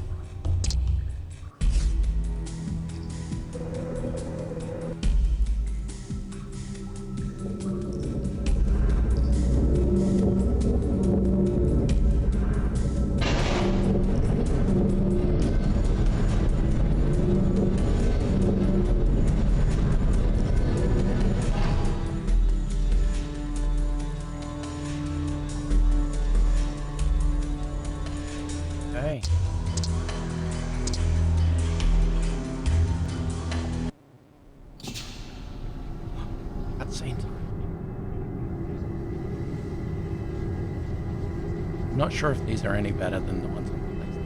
cutscene time. I'm not sure if these are any better than the ones on the PlayStation.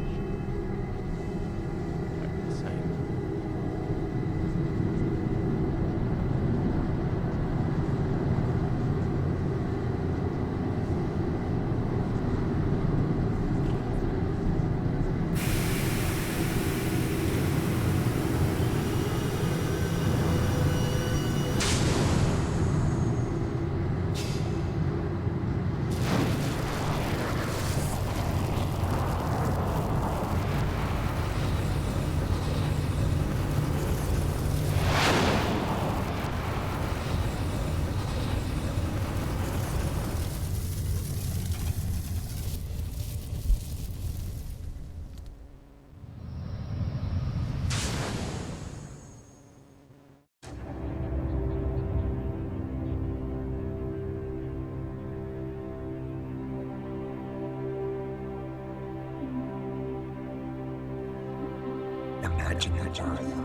They're the same. Imagine the Earth,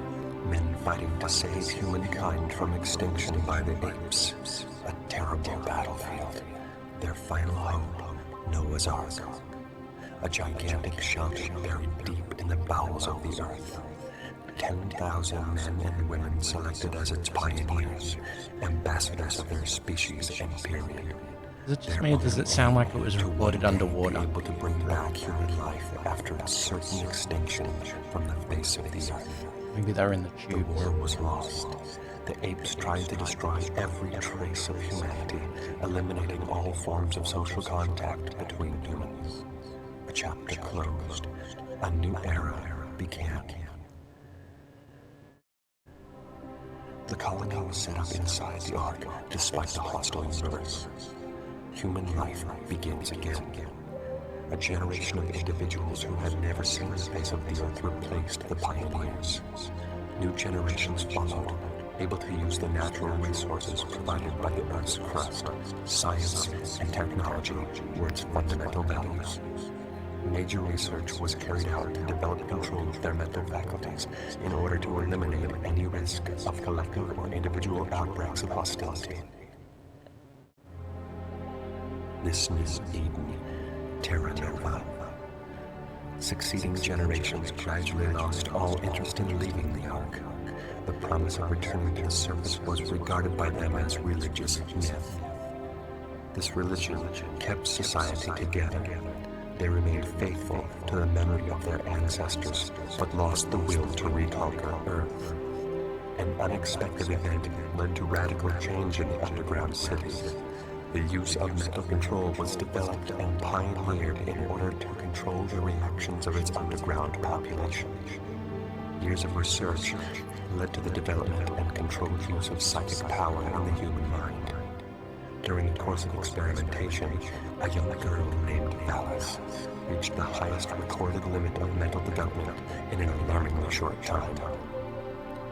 men fighting to save humankind from extinction by the apes. A terrible battlefield. Their final hope, Noah's Ark. A gigantic shelter buried deep in the bowels of the earth. 10,000 men and women selected as its pioneers, ambassadors of their species and period. Is it just me, or does it sound like it was recorded underwater? Able to bring back human life after a certain extinction from the face of the earth. Maybe they're in the The tubes. war was lost. The apes tried to destroy every trace of humanity, eliminating all forms of social contact between humans. A chapter closed. A new era began. The colony was set up inside the Ark, despite the hostile universe. Human life begins again. A generation of individuals who had never seen the face of the earth replaced the pioneers. New generations followed, able to use the natural resources provided by the earth's crust. Science and technology were its fundamental values. Major research was carried out to develop control of their mental faculties in order to eliminate any risk of collective or individual outbreaks of hostility. This new Eden, Terra Nova. Succeeding generations gradually lost all interest in leaving the Ark. The promise of returning to the surface was regarded by them as religious myth. This religion kept society together. They remained faithful to the memory of their ancestors, but lost the will to reconquer Earth. An unexpected event led to radical change in the underground city. The use of mental control was developed and pioneered in order to control the reactions of its underground population. Years of research led to the development and controlled use of psychic power in the human mind. During the course of experimentation, a young girl named Alice reached the highest recorded limit of mental development in an alarmingly short time.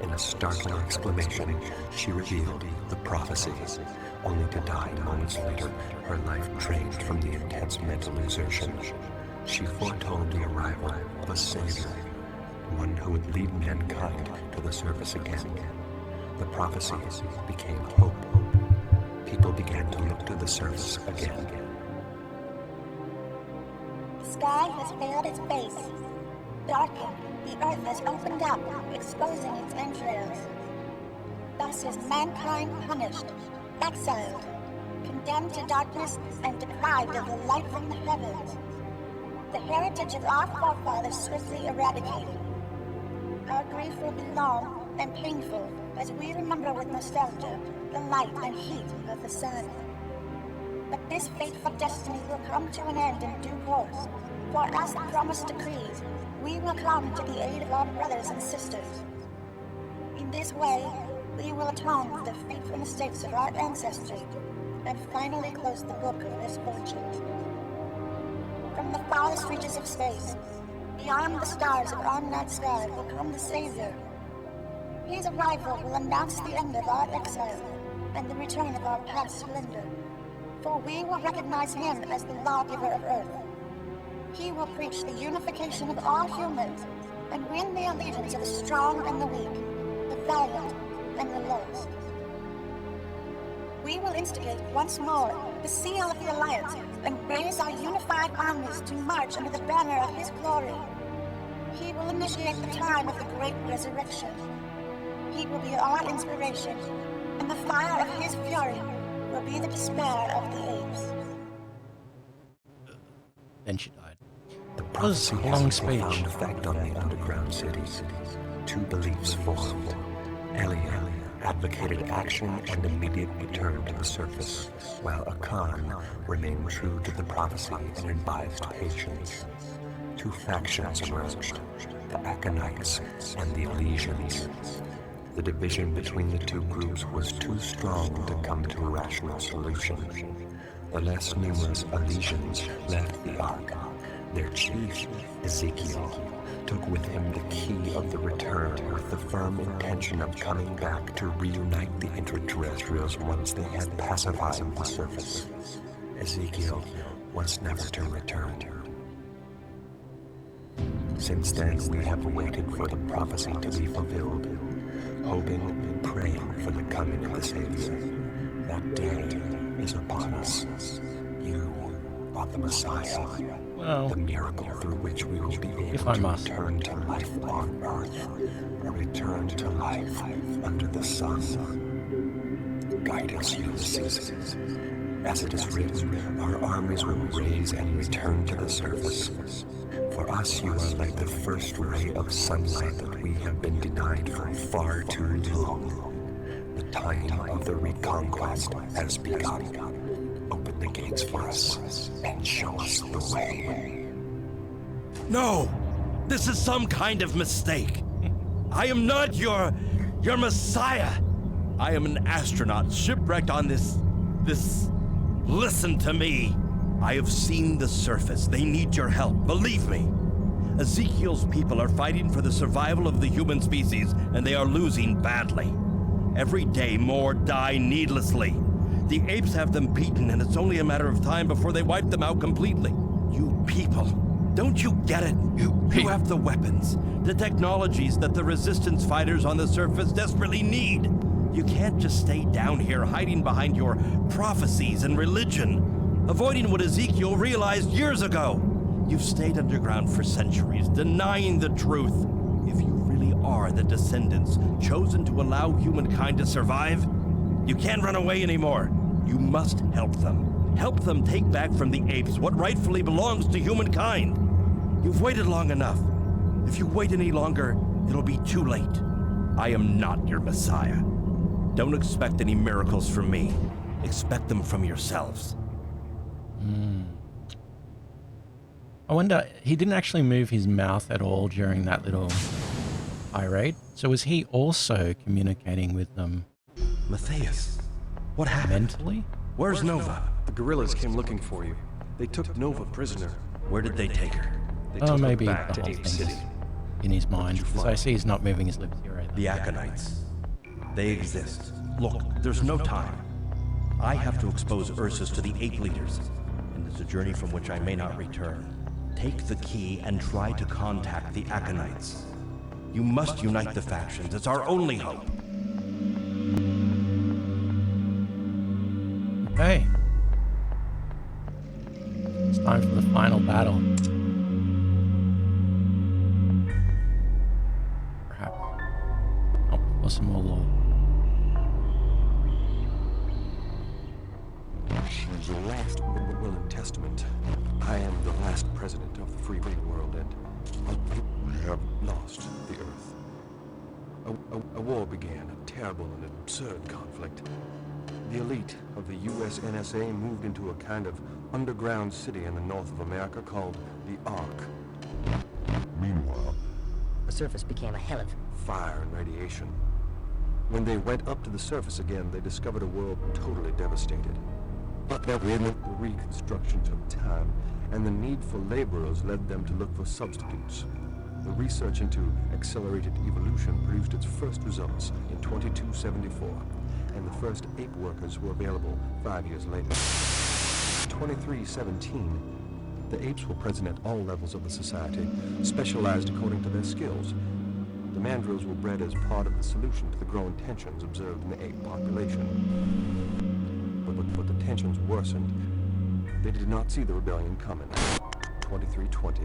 In a startling exclamation, she revealed the prophecies, only to die moments later, her life drained from the intense mental exertion. She foretold the arrival of a savior, one who would lead mankind to the surface again. The prophecies became hope. People began to look to the surface again. The sky has veiled its face. Darkened, the earth has opened up, exposing its entrails. Thus is mankind punished, exiled, condemned to darkness, and deprived of the light from the heavens. The heritage of our forefathers swiftly eradicated. Our grief will be long and painful as we remember with nostalgia the light and heat of the sun. But this fateful destiny will come to an end in due course, for as the promise decrees, we will come to the aid of our brothers and sisters. In this way, we will atone for the fateful mistakes of our ancestors and finally close the book of misfortunes. From the farthest reaches of space, beyond the stars of our night sky, will come the Savior. His arrival will announce the end of our exile and the return of our past splendor, for we will recognize him as the lawgiver of Earth. He will preach the unification of all humans and win the allegiance of the strong and the weak, the valiant and the lost. will instigate once more the seal of the Alliance and raise our unified armies to march under the banner of his glory. He will initiate the time of the Great Resurrection. He will be our inspiration, and the fire of his fury will be the despair of the apes. Then she died. The That was prophecy a has long a speech. profound effect on the underground cities. Two beliefs formed. Elia advocated action and immediate return to the surface, while Akan remained true to the prophecy and advised patience. Two factions emerged, the Akanites and the Elysians. The division between the two groups was too strong to come to a rational solution. The less numerous Elysians left the Ark. Their chief, Ezekiel, took with him the key of the return with the firm intention of coming back to reunite the intraterrestrials once they had pacified the surface. Ezekiel was never to return. Since then, we have waited for the prophecy to be fulfilled, hoping and praying for the coming of the Savior. That day is upon us. You are the Messiah, Well, the miracle through which we will be if able I to must. return to life on earth, a return to life under the sun. Guide us, Ulysses. As it is written, our armies will raise and return to the surface. For us, you are like the first ray of sunlight that we have been denied for far too long. The time of the reconquest has begun. Open the gates for us and show us the way. No! This is some kind of mistake. I am not your Messiah. I am an astronaut shipwrecked on this... Listen to me. I have seen the surface. They need your help. Believe me. Ezekiel's people are fighting for the survival of the human species, and they are losing badly. Every day, more die needlessly. The apes have them beaten, and it's only a matter of time before they wipe them out completely. You people, don't you get it? You have the weapons, the technologies that the resistance fighters on the surface desperately need. You can't just stay down here hiding behind your prophecies and religion, avoiding what Ezekiel realized years ago. You've stayed underground for centuries, denying the truth. If you really are the descendants chosen to allow humankind to survive, you can't run away anymore. You must help them. Help them take back from the apes what rightfully belongs to humankind. You've waited long enough. If you wait any longer, it'll be too late. I am not your Messiah. Don't expect any miracles from me. Expect them from yourselves. I wonder, he didn't actually move his mouth at all during that little tirade. So was he also communicating with them Matthias, what happened? mentally? Where's Nova? The guerrillas came looking for you. They took Nova prisoner. Where did they take her? They Oh, took her maybe the back to whole Ape thing City. is in his mind. So I see he's not moving his lips here either. The Akanites. They exist. Look, there's no time. I have to expose Ursus to the ape leaders, and it's a journey from which I may not return. Take the key and try to contact the Akanites. You must unite the factions. It's our only hope. Okay. It's time for the final battle. Perhaps. Oh, for some more lore. The last will and testament. I am the last president of the free world, and I have lost the Earth. A war began, a terrible and absurd conflict. The elite of the US NSA moved into a kind of underground city in the north of America called the Ark. Meanwhile, The surface became a hell of... fire and radiation. When they went up to the surface again, they discovered a world totally devastated. But the reconstruction took time, and the need for laborers led them to look for substitutes. The research into accelerated evolution produced its first results in 2274, and the first ape workers were available 5 years later. 2317, the apes were present at all levels of the society, specialized according to their skills. The mandrills were bred as part of the solution to the growing tensions observed in the ape population. tensions worsened, they did not see the rebellion coming. 2320.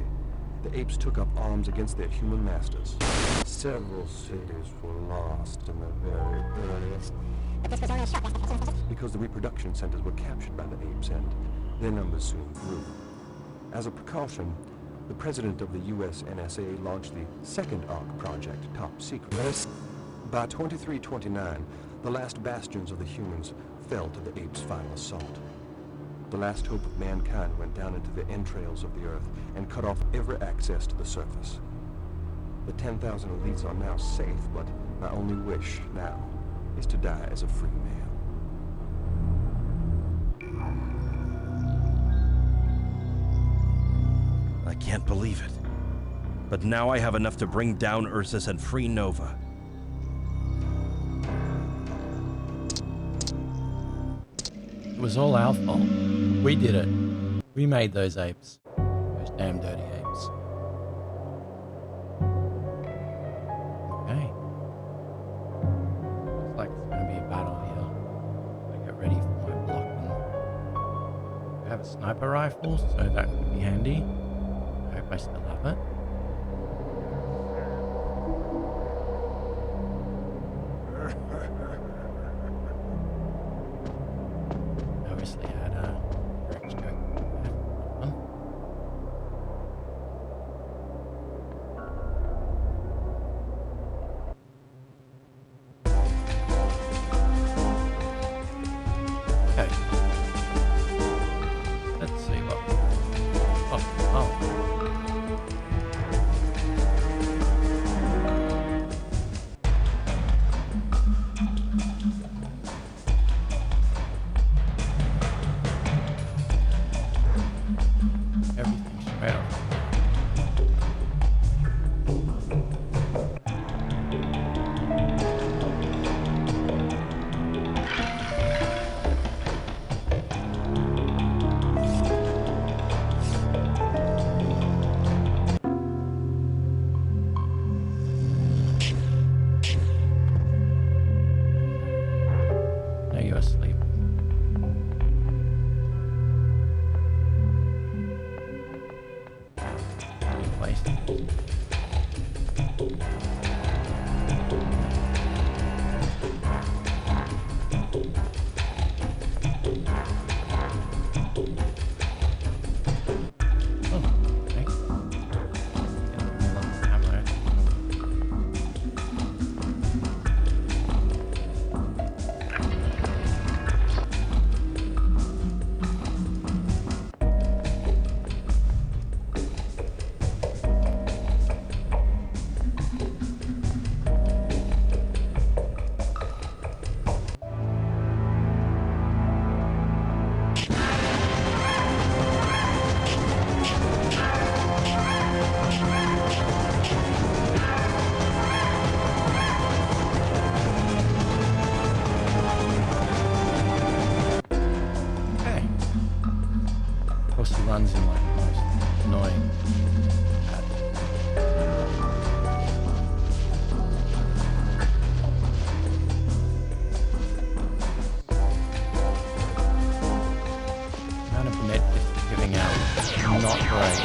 The apes took up arms against their human masters. Several cities were lost in the very earliest. Because the reproduction centers were captured by the apes and their numbers soon grew. As a precaution, the president of the US NSA launched the second ARC project, top secret. By 2329, the last bastions of the humans fell to the apes' final assault. The last hope of mankind went down into the entrails of the Earth and cut off every access to the surface. The 10,000 elites are now safe, but my only wish now is to die as a free man. I can't believe it. But now I have enough to bring down Ursus and free Nova. It was all our fault. We did it. We made those apes. Those damn dirty apes. Okay. Looks like it's going to be a battle here. I get ready for my block. I have a sniper rifle, so that could be handy. I hope I still have it. Obviously had a direct scope. Okay. Let's see what. Oh. Everything's straight up. Now you're asleep. Good place. Oh, okay. Get a little camera. Okay. Of course, he runs in like the most annoying. Amount of med kits giving out is not great.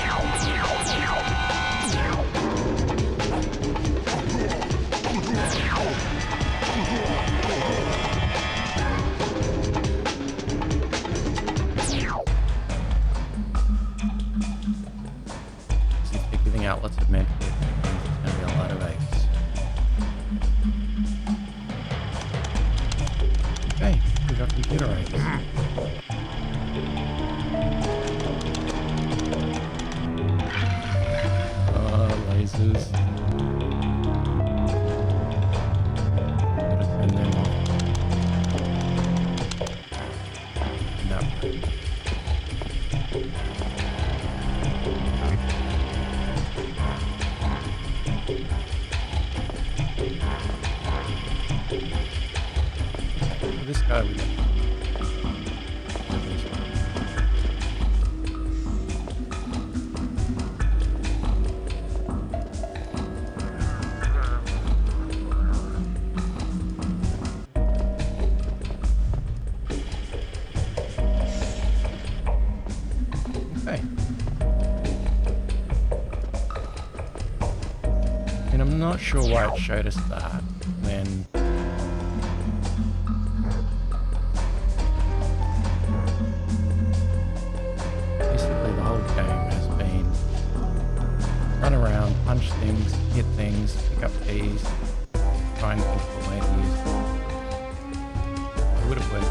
Since they're giving out lots of med kits, it means there's going to be a lot of apes. Okay, we got computer apes. Lasers. Gotta turn them off. No. Okay, this guy we got. not sure why it showed us that when... Basically the whole game has been run around, punch things, hit things, pick up keys, try and think of a way to use them. It would have worked.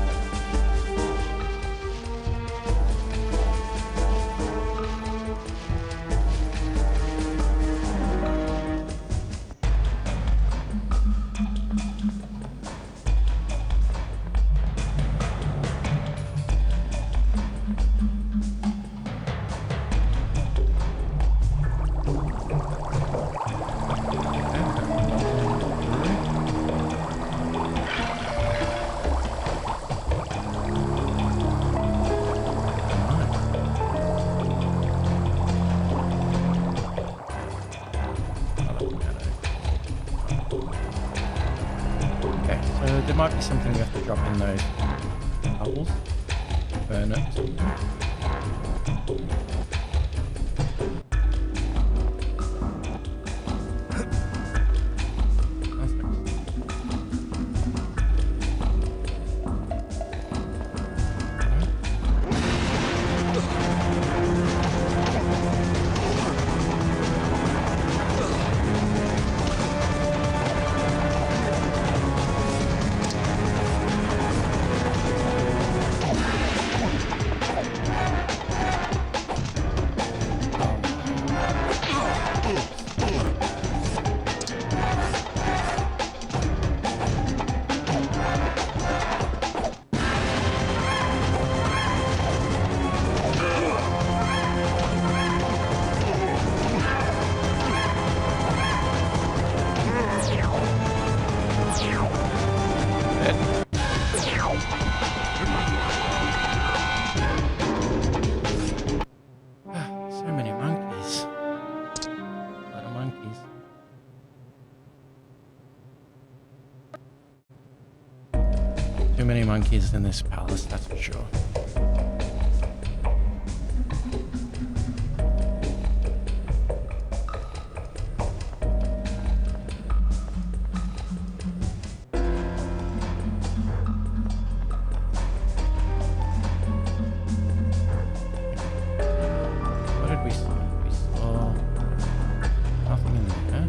There might be something we have to drop in those bubbles. Burn it. So many monkeys. A lot of monkeys. Too many monkeys in this palace, that's for sure. What did we see? We saw nothing in there.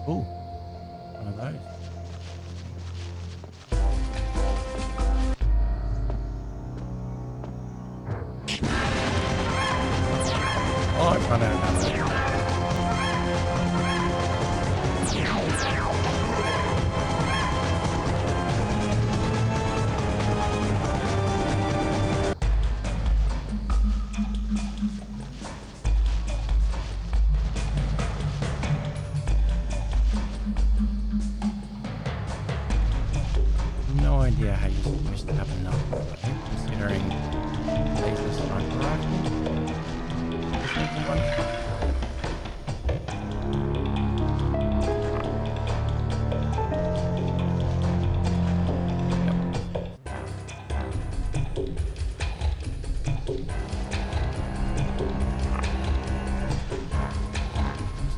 Ooh, one of those. Oh, I found out about that. idea how you're supposed to have enough, considering laser sniper rifle.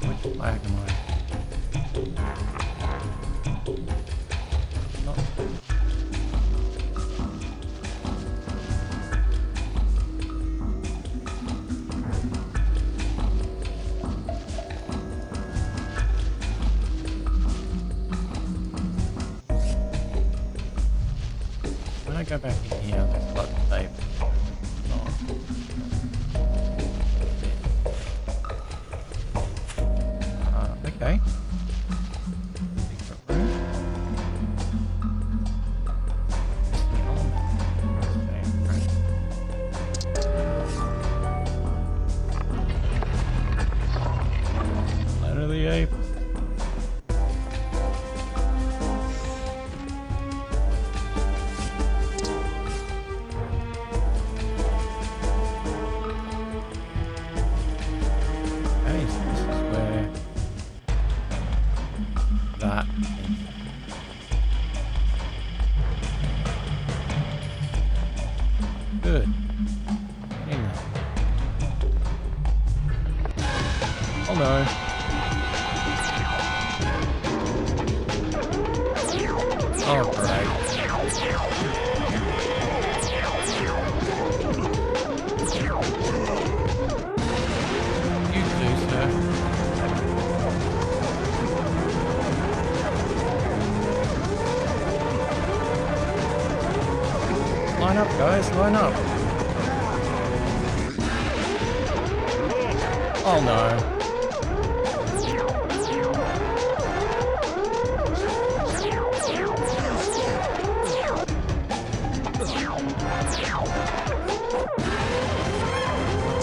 Which flag am I? Not. When I go back in here, there's a lot of tape. Okay. Secret room. Missing element. Same, right. Planet of the Apes. Okay, so this is where that is. Good. Anyway. Oh no. Oh great. You too, sir. Line up, guys, line up. Oh no.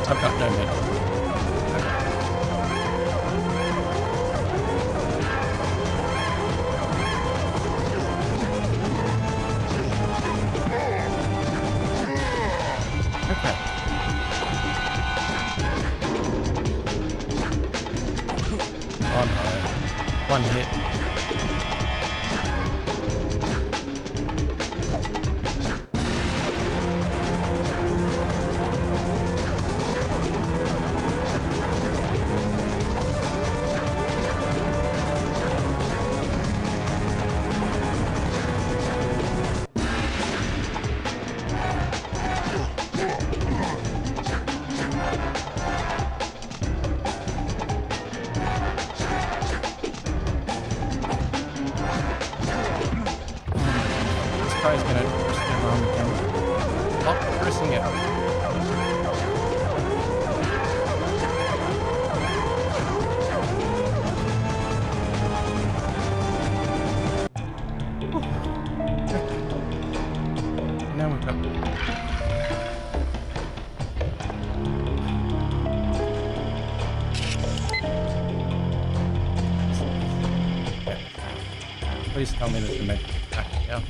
I've got no medal. Okay. Oh no. One hit. This guy's gonna twist their arm again. Stop pressing it. Now we've got. Please tell me there's a med back here.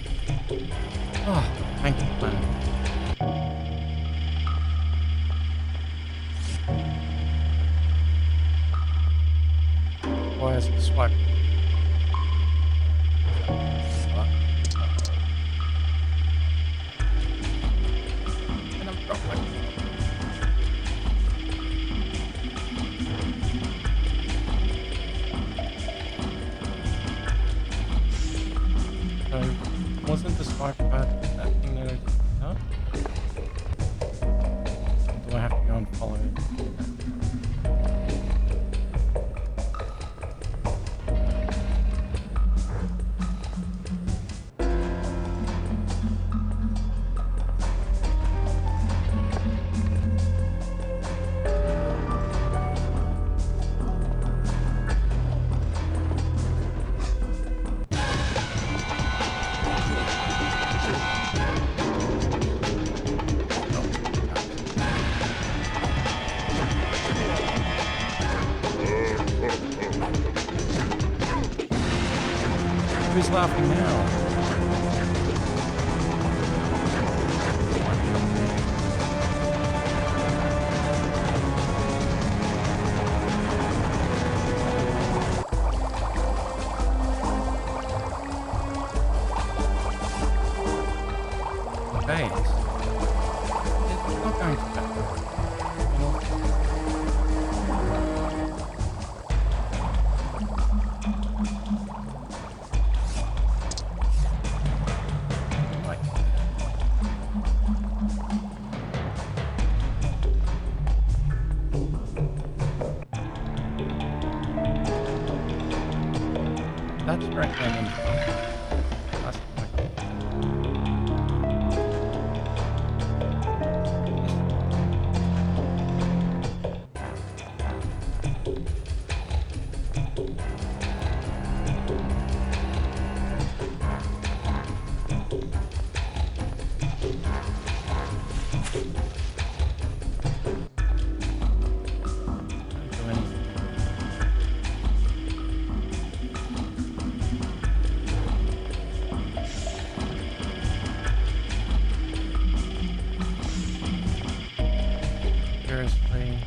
Oh, thank you, man. Why is it swipe? And I'm dropping. So, wasn't the swipe pad that thing that I just picked up? Or do I have to go and follow it? Who's laughing now? That's right. That's seriously.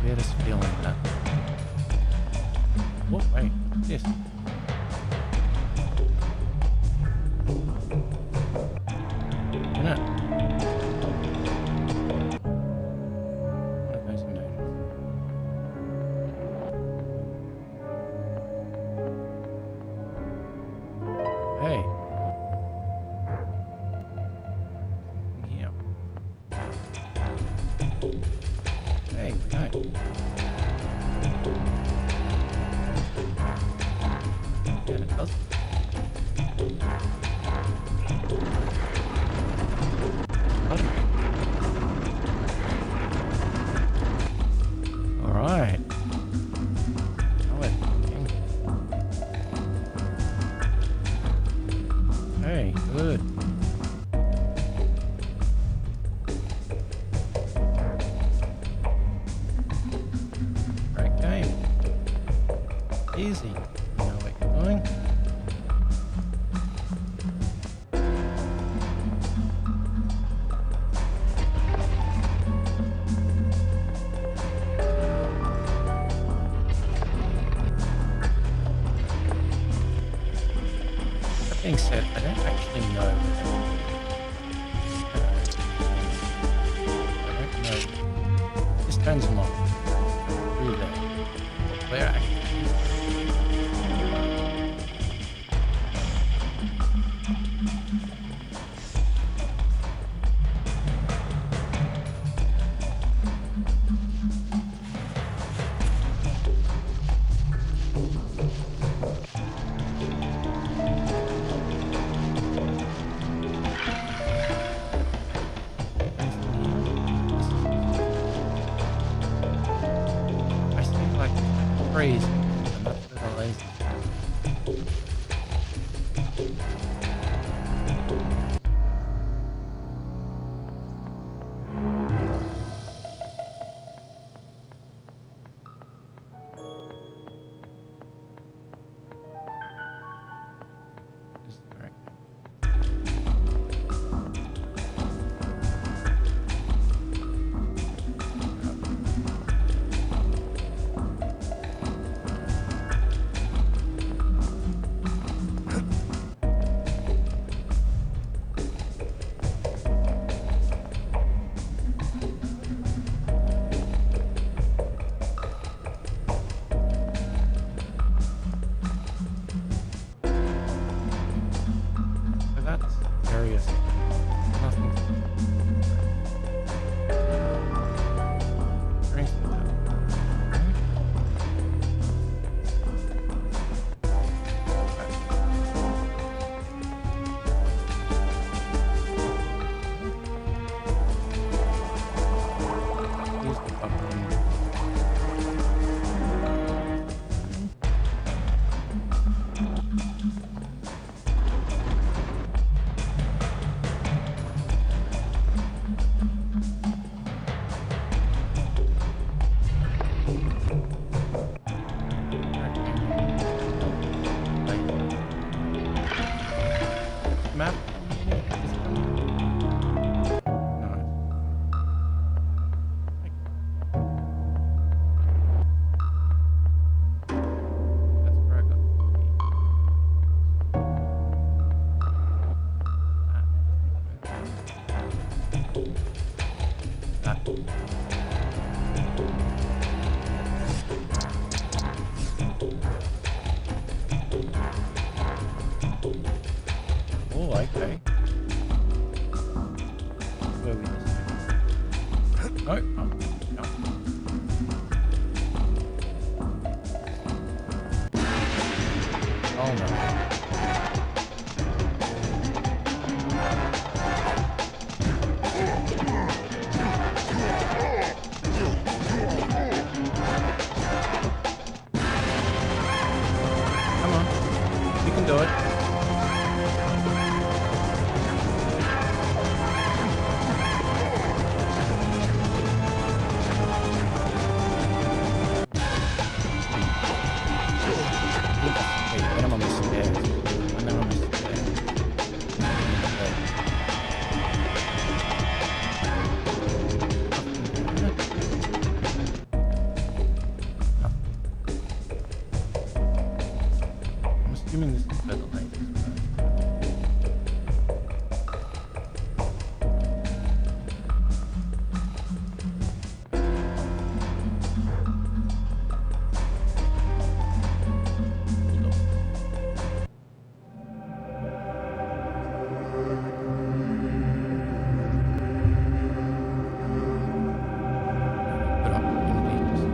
Weirdest feeling that. Whoa, wait, what's this? Isn't it? What are those notes? Hey. Yeah. Hey, we got it. Yeah, it does. All right. Now we're talking. Hey, good. Great game. Easy. You know what you're doing. That being said, I don't actually know. I don't know. This turns them on. Through there. Where actually? I seem like crazy, and that's a little lazy. This is the right thing. No. Oh, no. Oh no. Come on. You can do it. I'm assuming this is better later. Good opportunities.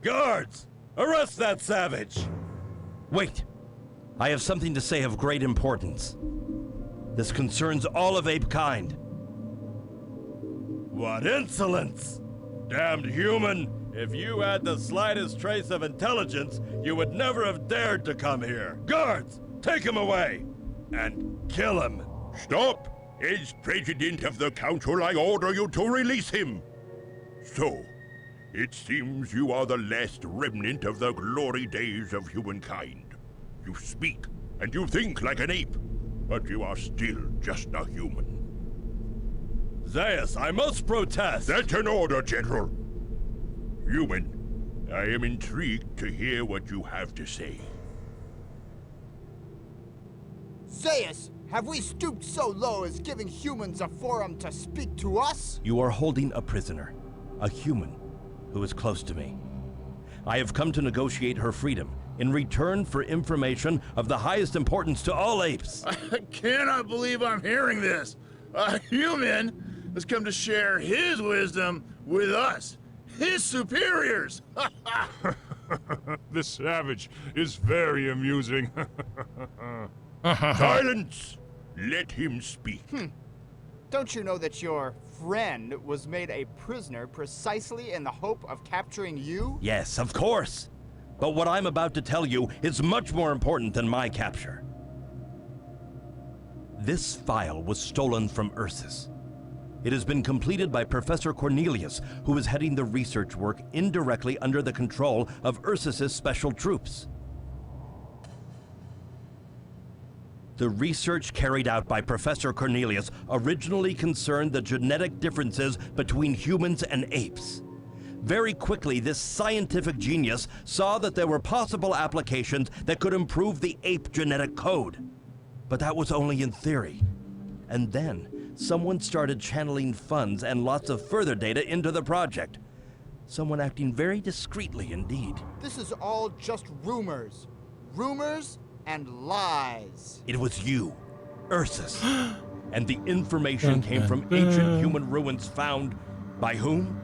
Guards! Arrest that savage! Wait. I have something to say of great importance. This concerns all of ape kind. What insolence! Damned human! If you had the slightest trace of intelligence, you would never have dared to come here. Guards! Take him away! And kill him! Stop! As president of the council, I order you to release him. So, it seems you are the last remnant of the glory days of humankind. You speak and you think like an ape, but you are still just a human. Zaius, I must protest! That's an order, General. Human, I am intrigued to hear what you have to say. Zaius, have we stooped so low as giving humans a forum to speak to us? You are holding a prisoner, a human, who is close to me. I have come to negotiate her freedom in return for information of the highest importance to all apes. I cannot believe I'm hearing this. A human has come to share his wisdom with us, his superiors. The savage is very amusing. Silence! Let him speak. Don't you know that your friend was made a prisoner precisely in the hope of capturing you? Yes, of course. But what I'm about to tell you is much more important than my capture. This file was stolen from Ursus. It has been completed by Professor Cornelius, who is heading the research work indirectly under the control of Ursus's special troops. The research carried out by Professor Cornelius originally concerned the genetic differences between humans and apes. Very quickly, this scientific genius saw that there were possible applications that could improve the ape genetic code. But that was only in theory. And then, someone started channeling funds and lots of further data into the project. Someone acting very discreetly indeed. This is all just rumors. Rumors and lies. It was you, Ursus. And the information came from ancient human ruins found by whom?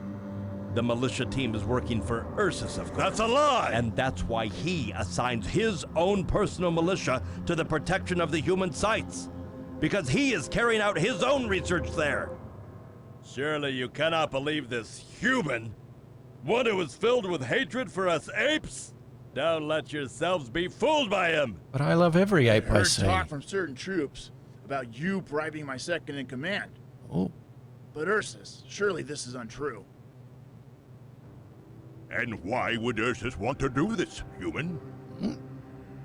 The militia team is working for Ursus, of course. That's a lie! And that's why he assigns his own personal militia to the protection of the human sites. Because he is carrying out his own research there. Surely you cannot believe this human, one who is filled with hatred for us apes? Don't let yourselves be fooled by him. But I love every ape I Heard see. talk from certain troops about you bribing my second in command. Oh, But Ursus, surely this is untrue. And why would Ursus want to do this, human?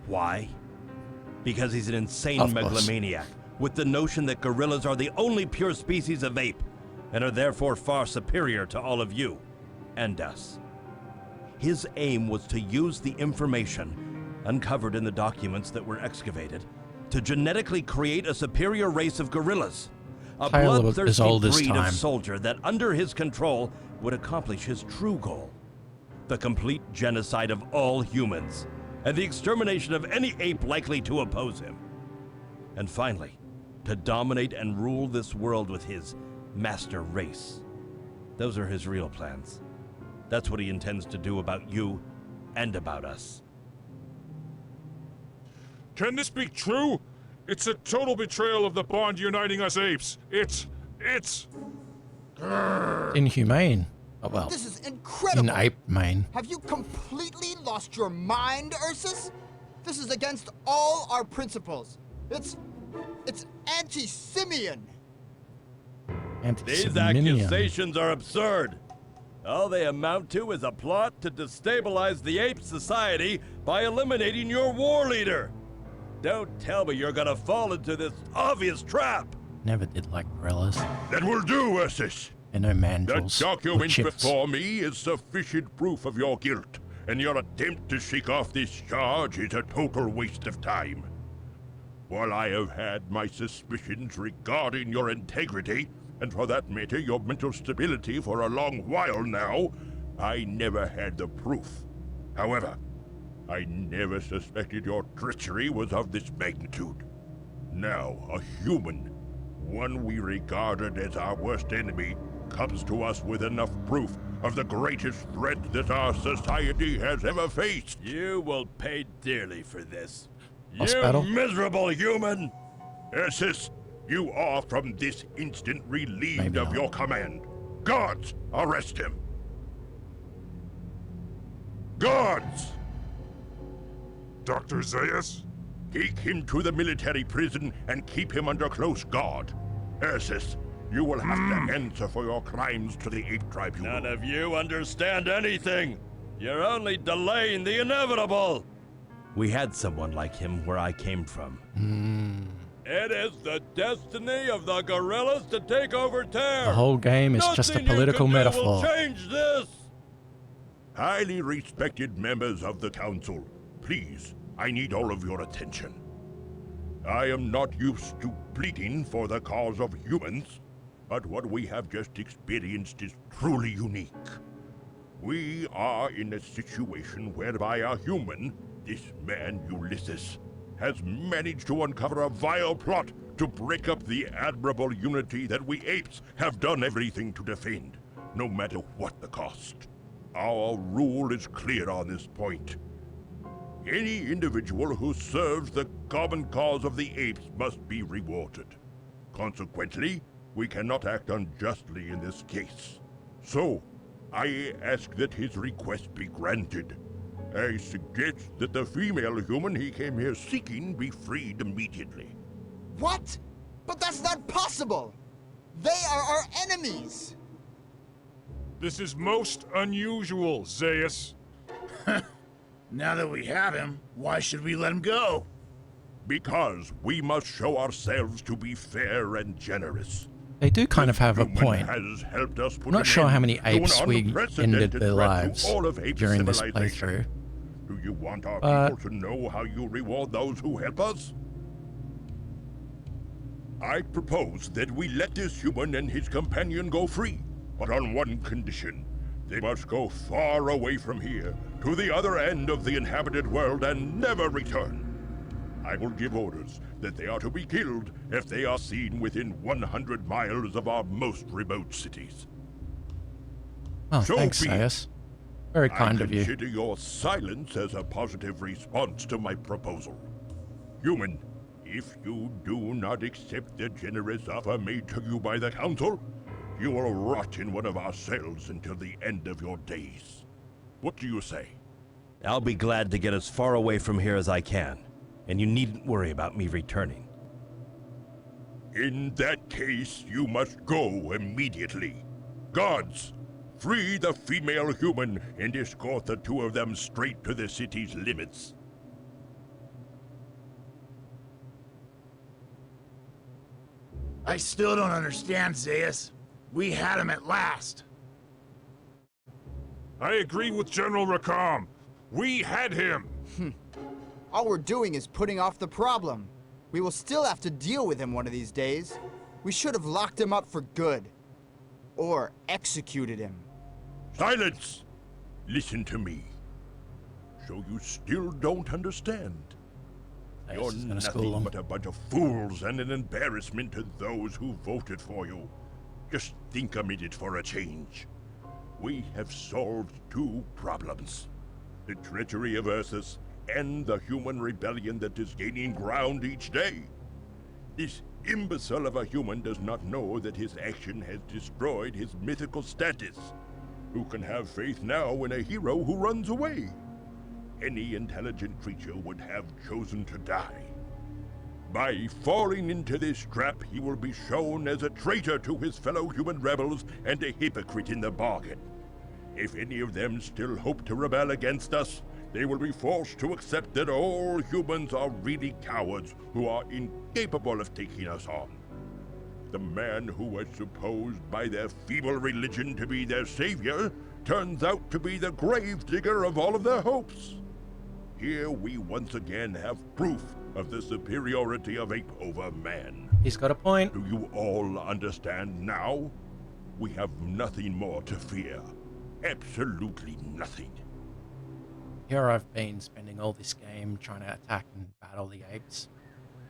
Why? Because he's an insane Of course. megalomaniac with the notion that gorillas are the only pure species of ape and are therefore far superior to all of you and us. His aim was to use the information uncovered in the documents that were excavated to genetically create a superior race of gorillas. A Tale as bloodthirsty old as breed time. of soldier that, under his control, would accomplish his true goal: the complete genocide of all humans, and the extermination of any ape likely to oppose him. And finally, to dominate and rule this world with his master race. Those are his real plans. That's what he intends to do about you and about us. Can this be true? It's a total betrayal of the bond uniting us apes. It's... Inhumane. Oh, well, This is incredible! in ape main. Have you completely lost your mind, Ursus? This is against all our principles. It's anti-simian. These Anti-Seminian. accusations are absurd. All they amount to is a plot to destabilize the ape society by eliminating your war leader. Don't tell me you're gonna fall into this obvious trap. Never did like gorillas. That will do, Ursus. And no The mandrels. or document chips. before me is sufficient proof of your guilt, and your attempt to shake off this charge is a total waste of time. While I have had my suspicions regarding your integrity, and for that matter your mental stability for a long while now, I never had the proof. However, I never suspected your treachery was of this magnitude. Now, a human, one we regarded as our worst enemy, comes to us with enough proof of the greatest threat that our society has ever faced. You will pay dearly for this. Boss You battle? miserable human! Ursus, you are from this instant relieved Maybe of not. your command. Guards, arrest him. Guards! Dr. Zaius? Take him to the military prison and keep him under close guard. Ursus, you will have to answer for your crimes to the Ape Tribunal. None of you understand anything. You're only delaying the inevitable. We had someone like him where I came from. It is the destiny of the gorillas to take over Terre. The whole game is just a Nothing you political can do metaphor. will change this. Highly respected members of the Council, please, I need all of your attention. I am not used to bleeding for the cause of humans, but what we have just experienced is truly unique. We are in a situation whereby a human, this man Ulysses, has managed to uncover a vile plot to break up the admirable unity that we apes have done everything to defend, no matter what the cost. Our rule is clear on this point. Any individual who serves the common cause of the apes must be rewarded. Consequently, we cannot act unjustly in this case. So, I ask that his request be granted. I suggest that the female human he came here seeking be freed immediately. What? But that's not possible! They are our enemies! This is most unusual, Zaius. Now that we have him, why should we let him go? Because we must show ourselves to be fair and generous. They do kind of have a Human point. has helped us put I'm not an sure end how many to an apes we unprecedented ended their threat to lives all of ape during this civilization. playthrough. Do you want our But- people to know how you reward those who help us? I propose that we let this human and his companion go free, but on one condition. They must go far away from here, to the other end of the inhabited world, and never return. I will give orders that they are to be killed if they are seen within 100 miles of our most remote cities. Oh, So thanks, be it. Zaius. Very kind I of you. consider your silence as a positive response to my proposal. Human, if you do not accept the generous offer made to you by the Council, you will rot in one of our cells until the end of your days. What do you say? I'll be glad to get as far away from here as I can, and you needn't worry about me returning. In that case, you must go immediately. Guards, free the female human and escort the two of them straight to the city's limits. I still don't understand, Zaius. We had him at last. I agree with General Rakam. We had him. All we're doing is putting off the problem. We will still have to deal with him one of these days. We should have locked him up for good. Or executed him. Silence! Listen to me. So you still don't understand? You're nothing but a bunch of fools and an embarrassment to those who voted for you. Just think a minute for a change. We have solved two problems. The treachery of Ursus and the human rebellion that is gaining ground each day. This imbecile of a human does not know that his action has destroyed his mythical status. Who can have faith now in a hero who runs away? Any intelligent creature would have chosen to die. By falling into this trap, he will be shown as a traitor to his fellow human rebels and a hypocrite in the bargain. If any of them still hope to rebel against us, they will be forced to accept that all humans are really cowards who are incapable of taking us on. The man who was supposed by their feeble religion to be their savior turns out to be the gravedigger of all of their hopes. Here we once again have proof of the superiority of ape over man. He's got a point. Do you all understand now? We have nothing more to fear. Absolutely nothing. Here I've been spending all this game trying to attack and battle the apes,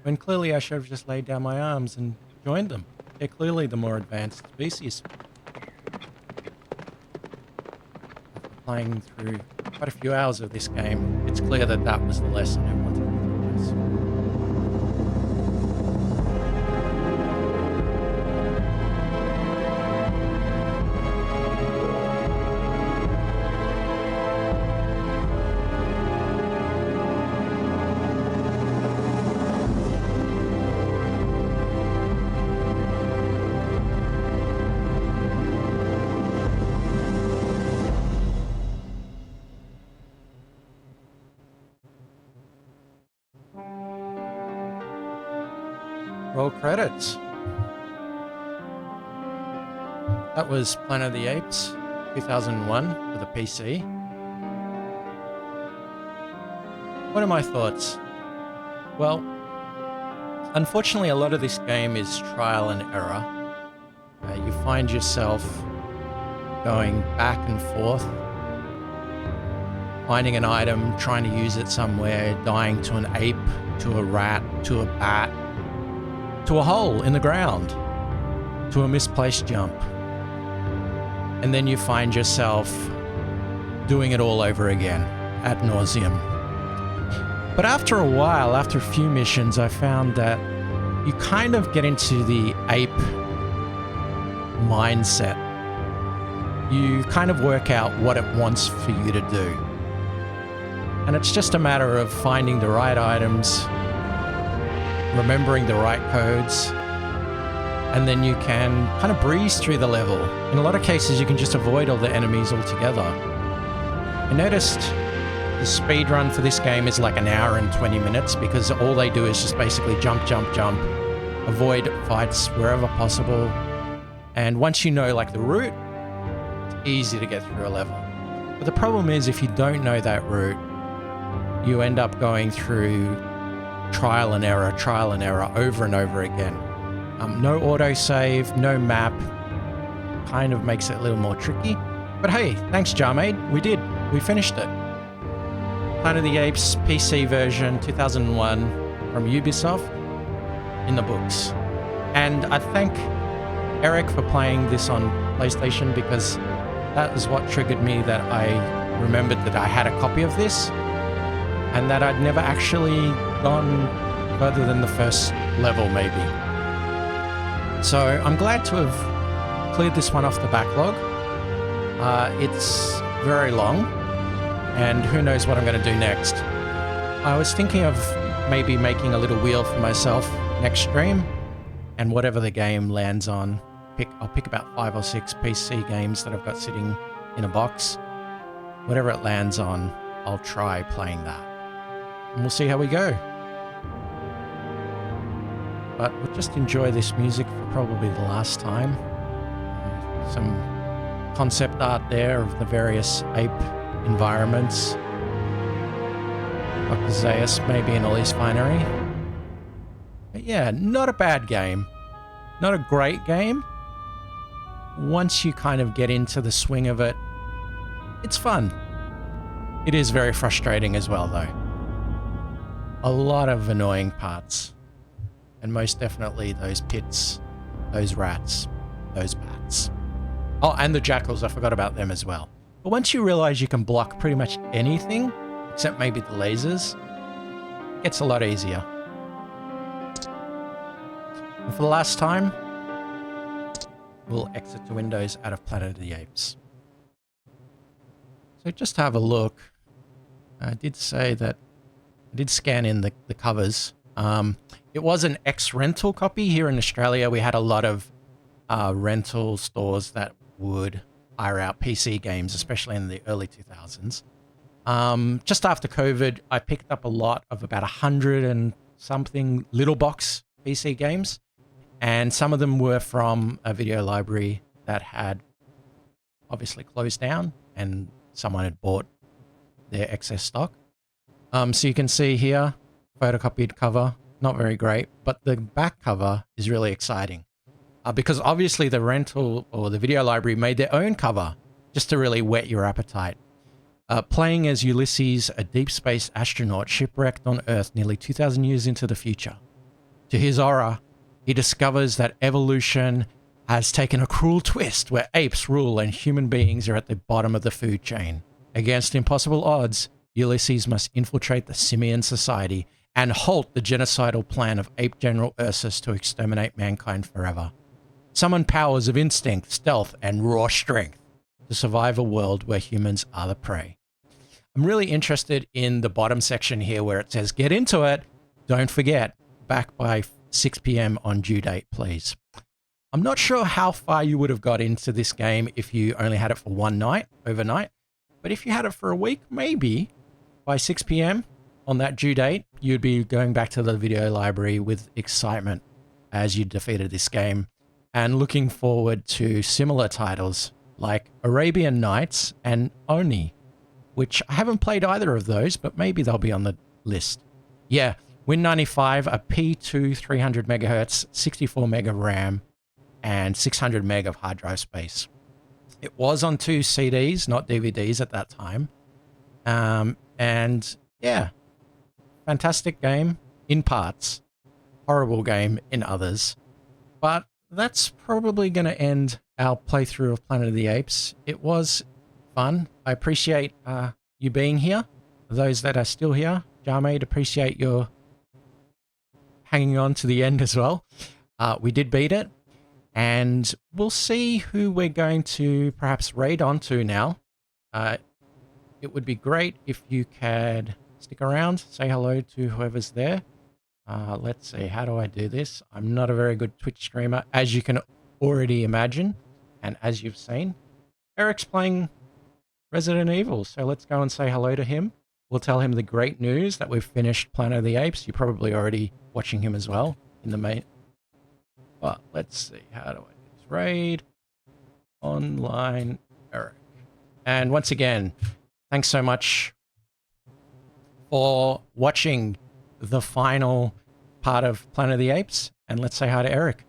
when clearly I should have just laid down my arms and joined them. They're clearly the more advanced species. After playing through quite a few hours of this game, it's clear that that was the lesson I wanted to realize. Roll credits. That was Planet of the Apes, 2001 for the PC. What are my thoughts? Well, unfortunately a lot of this game is trial and error. You find yourself going back and forth, finding an item, trying to use it somewhere, dying to an ape, to a rat, to a bat, to a hole in the ground, to a misplaced jump. And then you find yourself doing it all over again, ad nauseum. But after a while, after a few missions, I found that you kind of get into the ape mindset. You kind of work out what it wants for you to do. And it's just a matter of finding the right items, remembering the right codes, and then you can kind of breeze through the level. In a lot of cases, you can just avoid all the enemies altogether. I noticed the speed run for this game is like an hour and 20 minutes because all they do is just basically jump, jump, jump, avoid fights wherever possible. And once you know like the route, it's easy to get through a level. But the problem is if you don't know that route, you end up going through trial and error over and over again. No autosave, no map, kind of makes it a little more tricky. But hey, thanks Jarmaid, we finished it. Planet of the Apes PC version 2001 from Ubisoft in the books. And I thank Eric for playing this on PlayStation because that is what triggered me that I remembered that I had a copy of this and that I'd never actually gone further than the first level maybe. So I'm glad to have cleared this one off the backlog. It's very long and who knows what I'm going to do next. I was thinking of maybe making a little wheel for myself next stream, and whatever the game lands on, I'll pick about 5 or 6 PC games that I've got sitting in a box. Whatever it lands on, I'll try playing that. And we'll see how we go. But we'll just enjoy this music for probably the last time. Some concept art there of the various ape environments. Dr. Zaius maybe in all his finery. But yeah, not a bad game. Not a great game. Once you kind of get into the swing of it, It's fun. It is very frustrating as well, though. A lot of annoying parts. And most definitely those pits, those rats, those bats. Oh, and the jackals, I forgot about them as well. But once you realize you can block pretty much anything, except maybe the lasers, it gets a lot easier. And for the last time, we'll exit to Windows out of Planet of the Apes. So just have a look. I did say that I did scan in the covers. It was an ex-rental copy. Here in Australia, we had a lot of rental stores that would hire out PC games, especially in the early 2000s. Just after COVID, I picked up a lot of about 100 and something little box PC games. And some of them were from a video library that had obviously closed down and someone had bought their excess stock. So you can see here, photocopied cover, not very great, but the back cover is really exciting. Because obviously the rental or the video library made their own cover just to really whet your appetite. Playing as Ulysses, a deep space astronaut shipwrecked on Earth nearly 2,000 years into the future. To his horror, he discovers that evolution has taken a cruel twist where apes rule and human beings are at the bottom of the food chain. Against impossible odds, Ulysses must infiltrate the simian society and halt the genocidal plan of Ape General Ursus to exterminate mankind forever. Summon powers of instinct, stealth, and raw strength to survive a world where humans are the prey. I'm really interested in the bottom section here where it says, get into it. Don't forget, back by 6 p.m. on due date, please. I'm not sure how far you would have got into this game if you only had it for one night, overnight. But if you had it for a week, maybe by 6 p.m. on that due date, you'd be going back to the video library with excitement as you defeated this game and looking forward to similar titles like Arabian Nights and Oni, which I haven't played either of those, but maybe they'll be on the list. Yeah, Win95, a P2 300 megahertz, 64 mega RAM, and 600 meg of hard drive space. It was on 2 CDs, not DVDs at that time. And yeah, fantastic game in parts, horrible game in others. But that's probably going to end our playthrough of Planet of the Apes. It was fun. I appreciate you being here. Those that are still here, Jarmaid, appreciate your hanging on to the end as well. We did beat it. And we'll see who we're going to perhaps raid onto now. It would be great if you could stick around, say hello to whoever's there. Let's see, how do I do this? I'm not a very good Twitch streamer, as you can already imagine. And as you've seen, Eric's playing Resident Evil. So let's go and say hello to him. We'll tell him the great news that we've finished Planet of the Apes. You're probably already watching him as well in the main. But let's see, how do I do this? Raid online Eric. And once again, thanks so much for watching the final part of Planet of the Apes. And let's say hi to Eric.